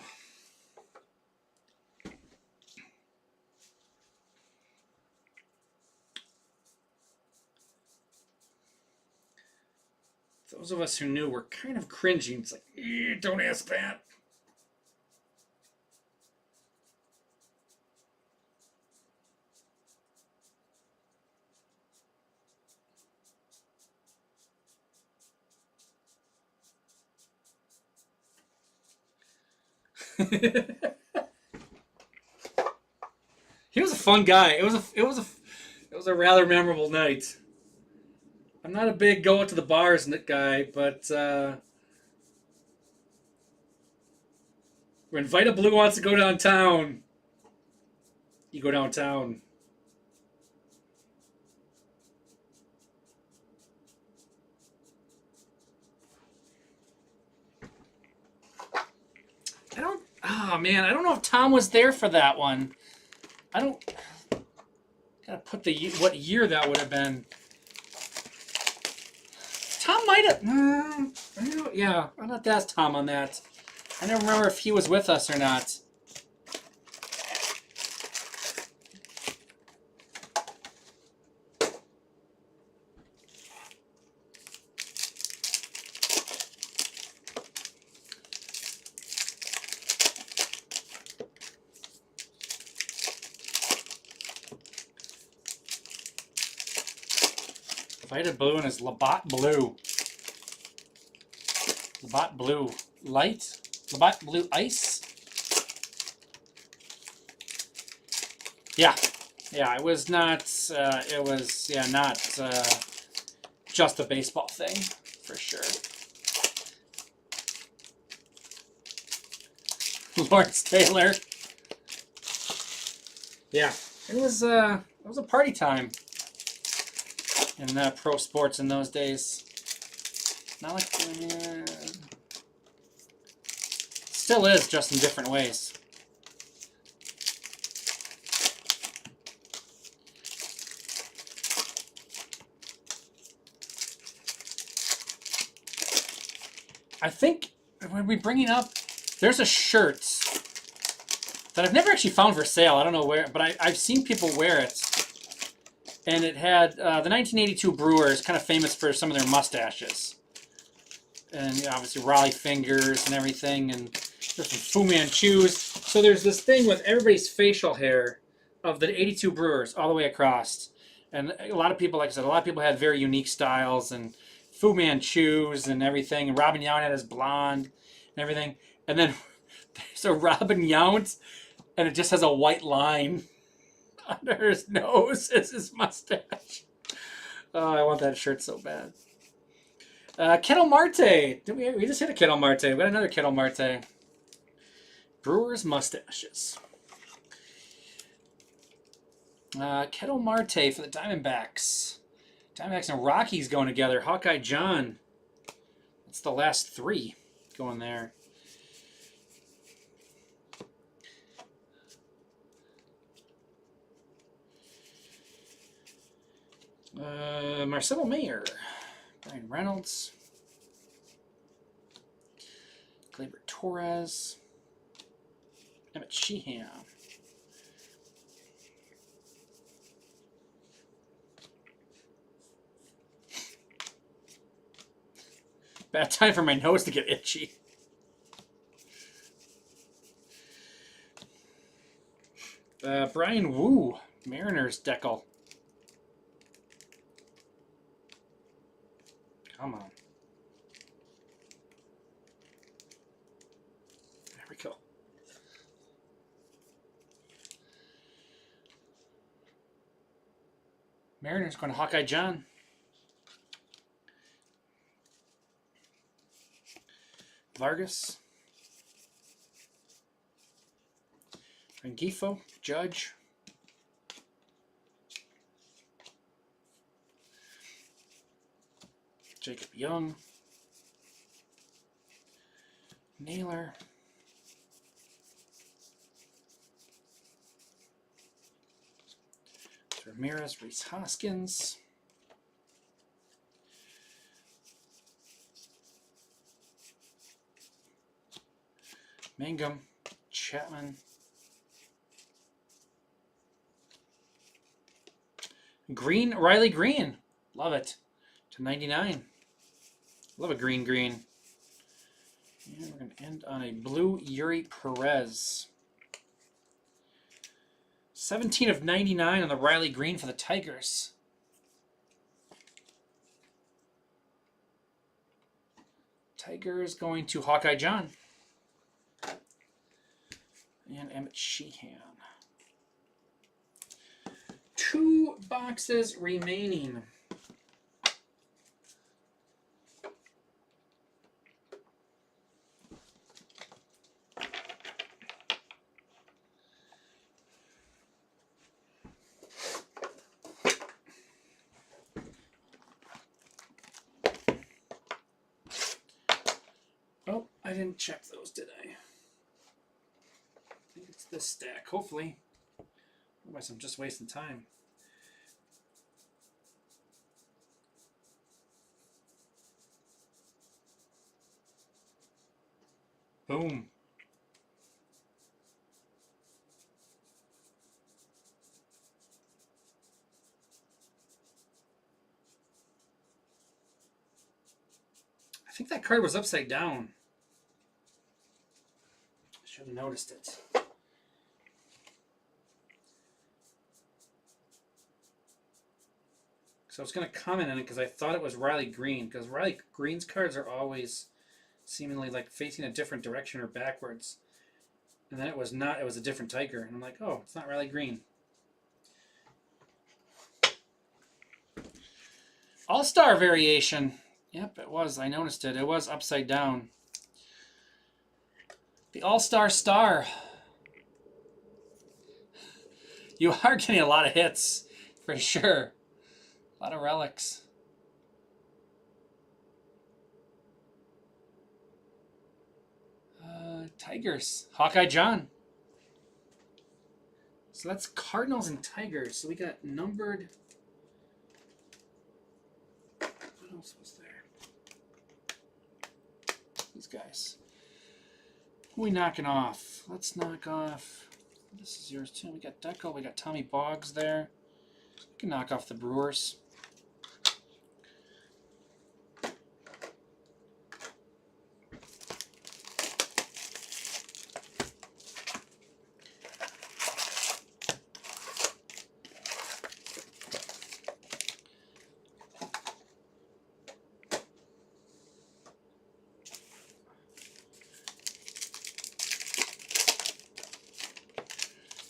Those of us who knew were kind of cringing. It's like, don't ask that. He was a fun guy. It was a rather memorable night. I'm not a big go out to the bars guy, but when Vita Blue wants to go downtown, you go downtown. Oh man, I don't know if Tom was there for that one. I don't. Gotta put what year that would have been. Tom might have. Yeah, I'll have to ask Tom on that. I don't remember if he was with us or not. Vita Blue and his Labatt Blue. Labatt Blue Light? Labatt Blue Ice? Yeah. Yeah, it was not, not just a baseball thing, for sure. Lawrence Taylor. Yeah, it was a party time in pro sports in those days. Not like still is, just in different ways. I think when we bringing up, there's a shirt that I've never actually found for sale. I don't know where, but I've seen people wear it. And it had the 1982 Brewers, kind of famous for some of their mustaches. And obviously Raleigh fingers and everything. And there's some Fu Manchus. So there's this thing with everybody's facial hair of the 82 Brewers all the way across. And a lot of people, like I said, a lot of people had very unique styles and Fu Manchus and everything. And Robin Yount had his blonde and everything. And then there's a Robin Yount, and it just has a white line under his nose as his mustache. Oh, I want that shirt so bad. Kettle Marte. We just hit a Kettle Marte. We got another Kettle Marte. Brewers mustaches. Kettle Marte for the Diamondbacks. Diamondbacks and Rockies going together. Hawkeye John. That's the last 3 going there. Marcelo Mayer, Brian Reynolds, Gleyber Torres, Emmett Sheehan. Bad time for my nose to get itchy. Brian Wu, Mariners decal. Come on. There we go. Mariners going to Hawkeye John. Vargas. Rengifo, Judge. Jacob Young. Naylor. Ramirez, Reese Hoskins. Mangum, Chapman. Green, Riley Green. Love it. /99. Love a green. And we're going to end on a blue Yuri Perez. 17 of 99 on the Riley Green for the Tigers. Tigers going to Hawkeye John. And Emmett Sheehan. 2 boxes remaining. Oh, I didn't check those, did I? I think it's this stack, hopefully. Otherwise, I'm just wasting time. Boom. I think that card was upside down. I should have noticed it. So I was going to comment on it because I thought it was Riley Green, because Riley Green's cards are always seemingly like facing a different direction or backwards. And then it was not, it was a different Tiger. And I'm like, oh, it's not Riley Green. All-Star variation. Yep, it was. I noticed it. It was upside down. The All-Star Star. You are getting a lot of hits, for sure. A lot of relics. Tigers. Hawkeye John. So that's Cardinals and Tigers. So we got numbered. What else was there? These guys. Who are we knocking off? Let's knock off. This is yours too. We got Deco. We got Tommy Boggs there. We can knock off the Brewers.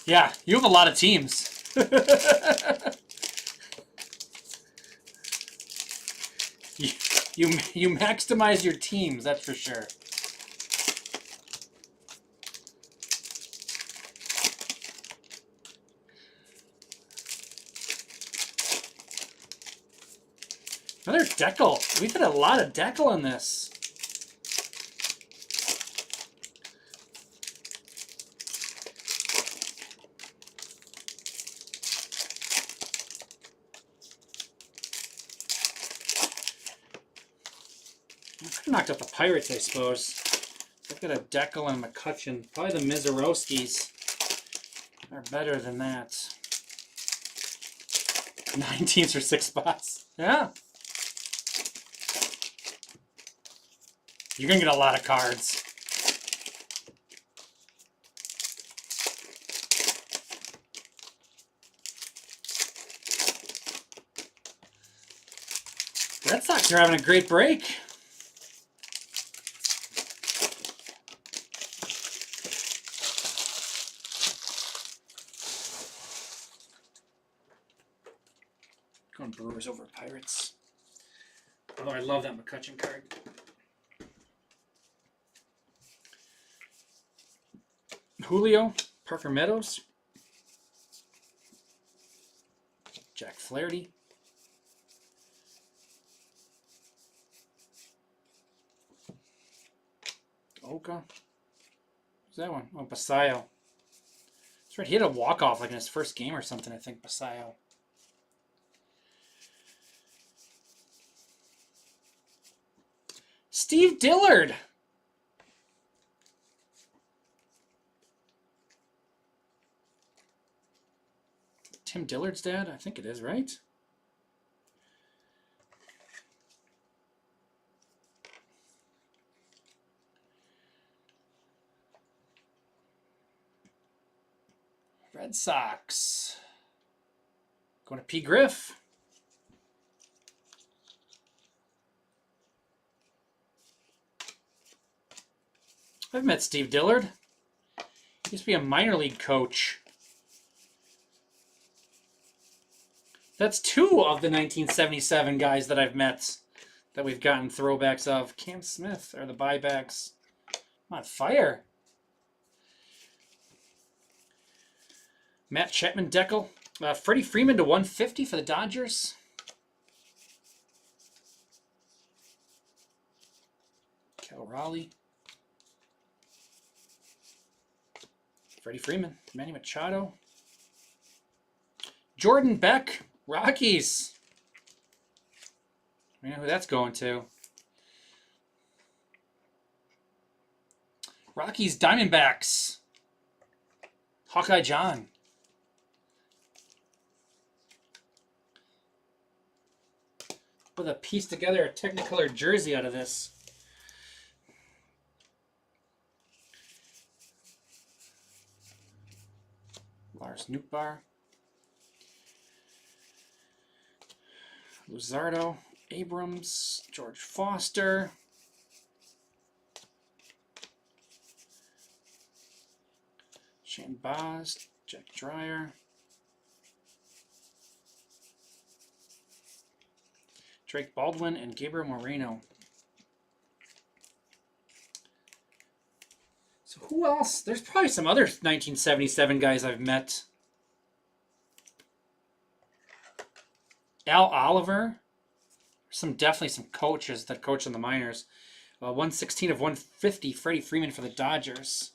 Yeah, you have a lot of teams. you maximize your teams, that's for sure. Another Decal. We've had a lot of Decal in this. Knocked up the Pirates, I suppose. I've got a Decal and McCutchen. Probably the Mizorowskis are better than that. 9 teams for 6 spots. Yeah. You're going to get a lot of cards. Red Sox are having a great break. Going Brewers over Pirates. Although I love that McCutchen card. Julio, Parker Meadows, Jack Flaherty, Oka. Who's that one? Oh, Basayo. That's right. He had a walk-off like in his first game or something, I think, Basayo. Steve Dillard. Tim Dillard's dad? I think it is, right? Red Sox. Going to P. Griff. I've met Steve Dillard. He used to be a minor league coach. That's 2 of the 1977 guys that I've met that we've gotten throwbacks of. Cam Smith are the buybacks. I'm on fire. Matt Chapman Deckel. Freddie Freeman to 150 for the Dodgers. Cal Raleigh. Freddie Freeman. Manny Machado. Jordan Beck. Rockies. We know who that's going to. Rockies Diamondbacks. Hawkeye John. With a piece together a Technicolor jersey out of this. Lars Nootbaar. Luzardo, Abrams, George Foster. Shane Baz, Jack Dreyer. Drake Baldwin and Gabriel Moreno. So who else? There's probably some other 1977 guys I've met. Al Oliver. Definitely some coaches that coach in the minors. 116 of 150, Freddie Freeman for the Dodgers.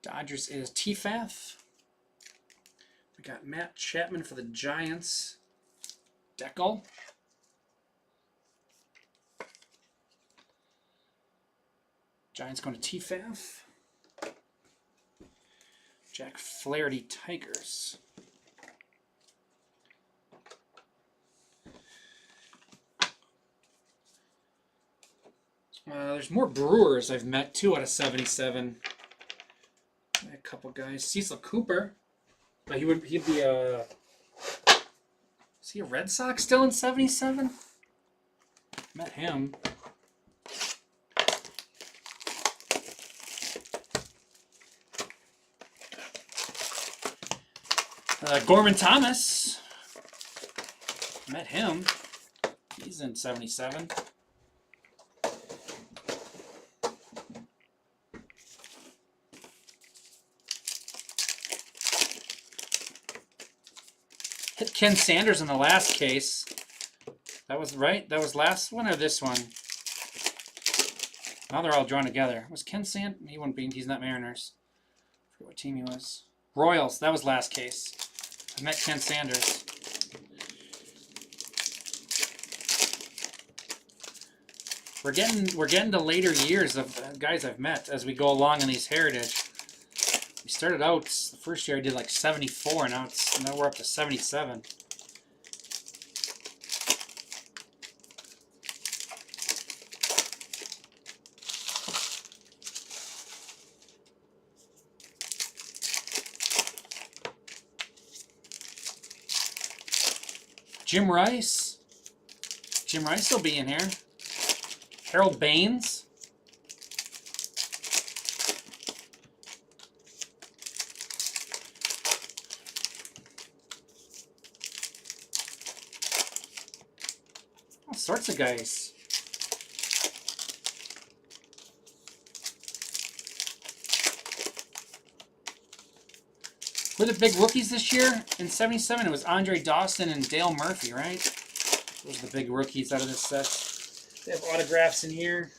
Dodgers is T-Fath. We got Matt Chapman for the Giants. Deckel. Giants going to T-Fath. Jack Flaherty Tigers. There's more Brewers I've met, 2 out of 77. A couple guys. Cecil Cooper. But he'd be a... Is he a Red Sox still in 77? Met him. Gorman Thomas. Met him. He's in 77. Hit Ken Sanders in the last case. That was right? That was last one or this one? Now they're all drawn together. Was Ken Sanders? He wouldn't be. He's not Mariners. I forget what team he was. Royals. That was last case. I met Ken Sanders. We're getting to later years of guys I've met as we go along in these heritage. We started out the first year I did like 74, now we're up to 77. Jim Rice. Jim Rice will be in here. Harold Baines. All sorts of guys. Who are the big rookies this year in 77? It was Andre Dawson and Dale Murphy, right? Those are the big rookies out of this set. They have autographs in here.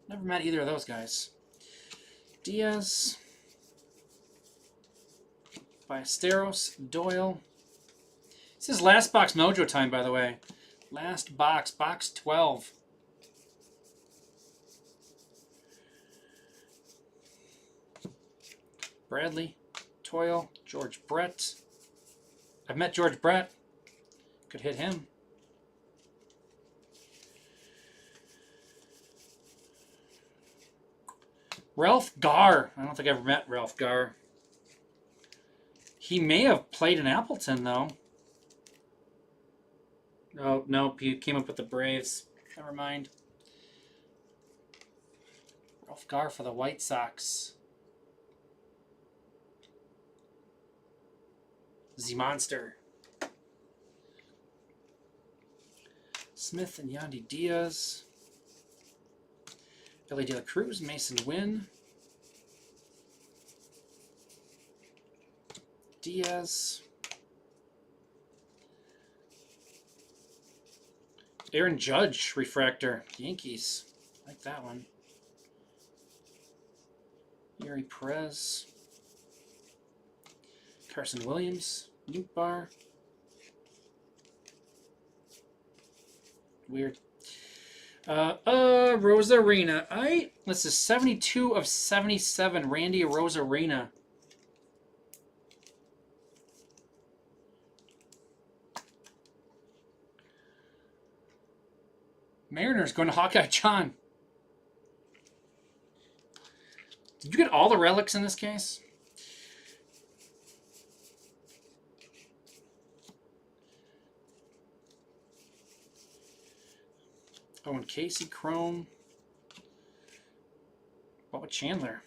Never met either of those guys. Diaz. Ballesteros. Doyle. This is last box mojo time, by the way. Last box. Box 12. Bradley, Toyle, George Brett. I've met George Brett. Could hit him. Ralph Garr. I don't think I've ever met Ralph Garr. He may have played in Appleton, though. Oh, nope. He came up with the Braves. Never mind. Ralph Garr for the White Sox. Z-Monster. Smith and Yandy Diaz. Billy De La Cruz, Mason Wynn. Diaz. Aaron Judge, refractor. Yankees. I like that one. Yuri Perez. Carson Williams. Nuke Bar. Weird. Rosarina. This is 72 of 77. Randy Rosarina. Mariners going to Hawkeye John. Did you get all the relics in this case? Owen Casey, Chrome. Bubba Chandler.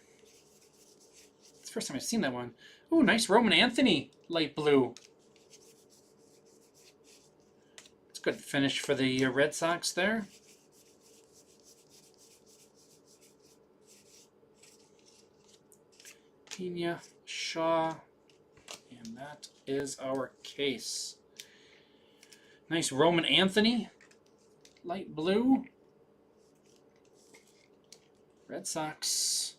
It's the first time I've seen that one. Ooh, nice Roman Anthony, light blue. It's a good finish for the Red Sox there. Pena, Shaw, and that is our case. Nice Roman Anthony. Light blue. Red Sox.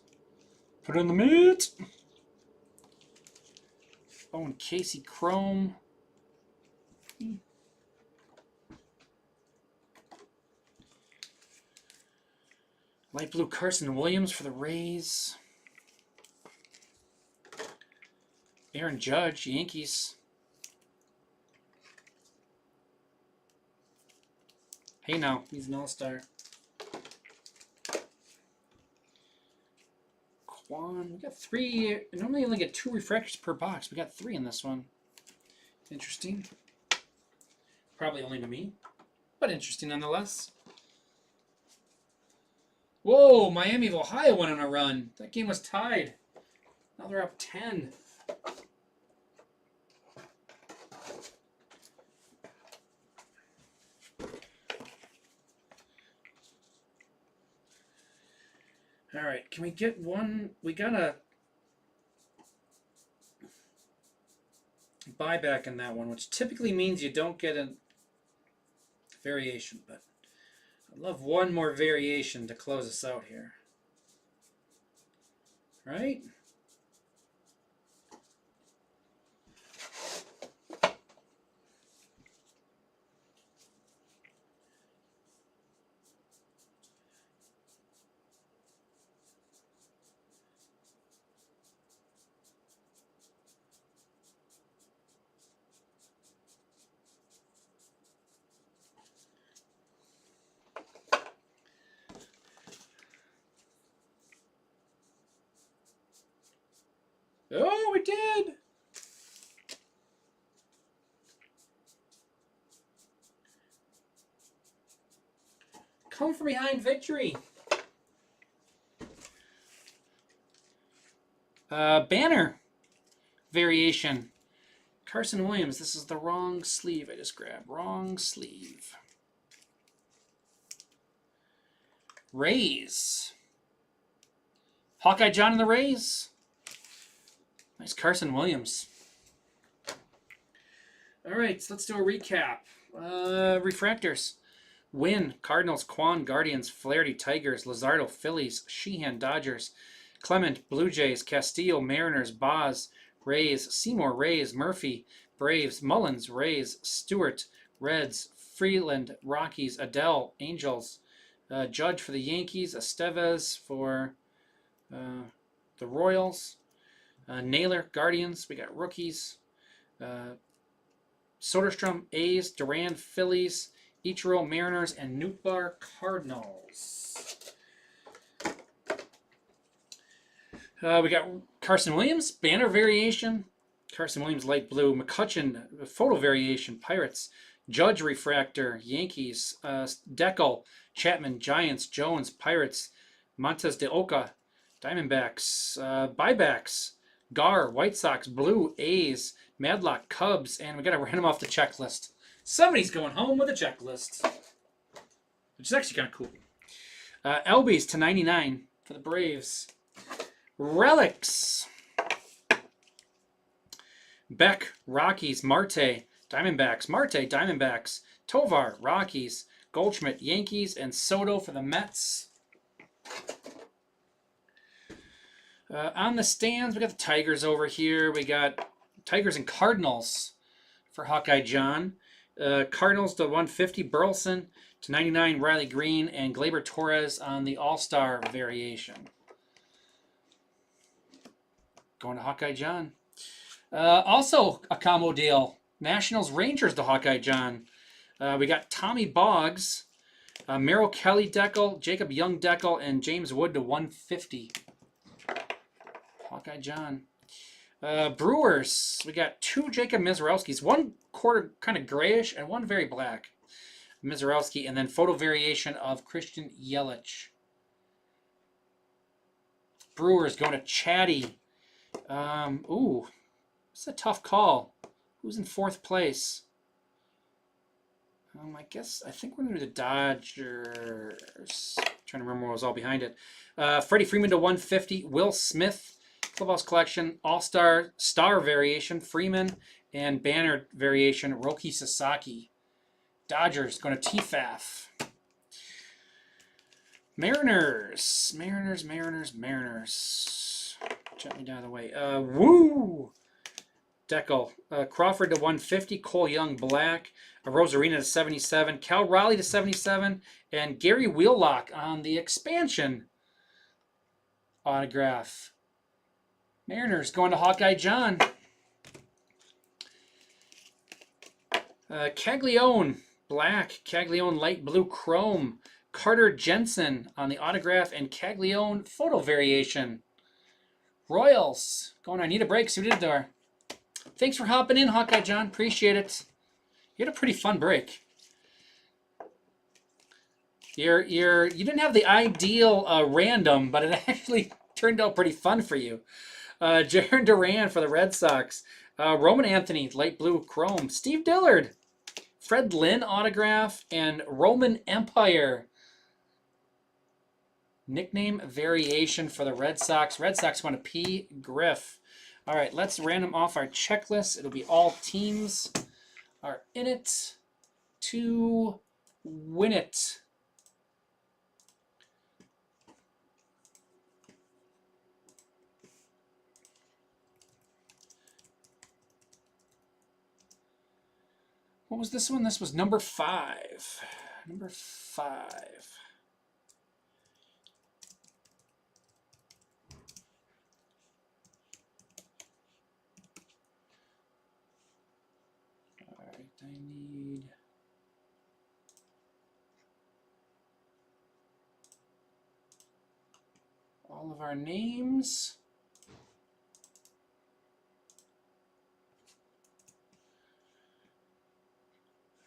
Put it in the meat. Owen Casey Chrome. Light blue Carson Williams for the Rays. Aaron Judge, Yankees. Hey now, he's an all-star. Quan, we got 3. I normally only get 2 refractors per box. We got 3 in this one. Interesting. Probably only to me, but interesting nonetheless. Whoa, Miami of Ohio went on a run. That game was tied. Now they're up 10. All right, can we get one? We got a buyback in that one, which typically means you don't get a variation, but I'd love one more variation to close us out here. Right? Oh, we did! Come from behind victory. Banner variation. Carson Williams. This is the wrong sleeve I just grabbed. Wrong sleeve. Rays. Hawkeye John and the Rays. Nice Carson Williams. All right, so let's do a recap. Refractors. Wynn, Cardinals, Quan, Guardians, Flaherty, Tigers, Luzardo, Phillies, Sheehan, Dodgers, Clement, Blue Jays, Castillo, Mariners, Boz, Rays, Seymour, Rays, Murphy, Braves, Mullins, Rays, Stewart, Reds, Freeland, Rockies, Adele, Angels, Judge for the Yankees, Estevez for the Royals, Naylor, Guardians. We got rookies. Soderstrom, A's, Duran, Phillies, Ichiro, Mariners, and Nootbaar, Cardinals. We got Carson Williams, banner variation. Carson Williams, light blue. McCutchen, photo variation, Pirates. Judge refractor, Yankees. Deckel, Chapman, Giants. Jones, Pirates. Montes de Oca, Diamondbacks. Buybacks, Gar, White Sox. Blue, A's. Madlock, Cubs. And we got to random off the checklist. Somebody's going home with a checklist, which is actually kind of cool. Elbies to 99 for the Braves. Relics. Beck, Rockies. Marte, Diamondbacks. Marte, Diamondbacks. Tovar, Rockies. Goldschmidt, Yankees. And Soto for the Mets. On the stands, we got the Tigers over here. We got Tigers and Cardinals for Hawkeye John. Cardinals to 150, Burleson to 99, Riley Green, and Gleyber Torres on the All-Star variation. Going to Hawkeye John. Also a combo deal. Nationals Rangers to Hawkeye John. We got Tommy Boggs, Merrill Kelly Deckel, Jacob Young Deckel, and James Wood to 150. Hawkeye John. Brewers, we got 2 Jacob Mizrowskis, 1 quarter kind of grayish and 1 very black. Mizrowski, and then photo variation of Christian Yelich. Brewers going to Chatty. It's a tough call. Who's in 4th place? I think we're going to do the Dodgers. Trying to remember what was all behind it. Freddie Freeman to 150, Will Smith. Clubhouse Collection, All-Star, Star Variation, Freeman, and Banner Variation, Roki Sasaki. Dodgers going to TFAF. Mariners. Gently down the way. Woo! Deckel. Crawford to 150, Cole Young, black. Rosarina to 77, Cal Raleigh to 77, and Gary Wheelock on the expansion autograph. Mariners going to Hawkeye John. Caglione, black. Caglione, light blue chrome. Carter Jensen on the autograph and Caglione photo variation. Royals going to Anita Breaks. Who did there? Thanks for hopping in, Hawkeye John. Appreciate it. You had a pretty fun break. You didn't have the ideal random, but it actually turned out pretty fun for you. Jaron Duran for the Red Sox. Roman Anthony, light blue chrome. Steve Dillard, Fred Lynn autograph, and Roman Empire. Nickname variation for the Red Sox. Red Sox want to P. Griff. All right, let's random off our checklist. It'll be all teams are in it to win it. What was this one? This was number 5. Number 5. All right, I need all of our names.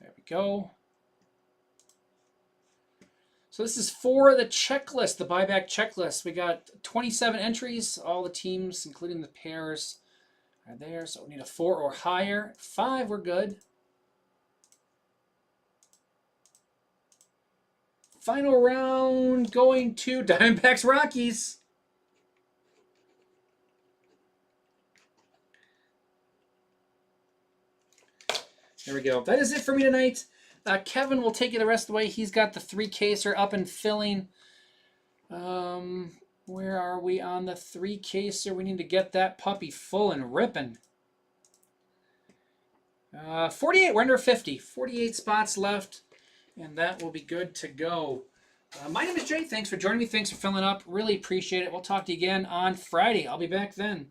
There we go. So this is for the checklist, the buyback checklist. We got 27 entries. All the teams, including the pairs, are there. So we need a 4 or higher. 5, we're good. Final round going to Diamondbacks Rockies. There we go. That is it for me tonight. Kevin will take you the rest of the way. He's got the 3-caser up and filling. Where are we on the 3-caser? We need to get that puppy full and ripping. 48. We're under 50. 48 spots left, and that will be good to go. My name is Jay. Thanks for joining me. Thanks for filling up. Really appreciate it. We'll talk to you again on Friday. I'll be back then.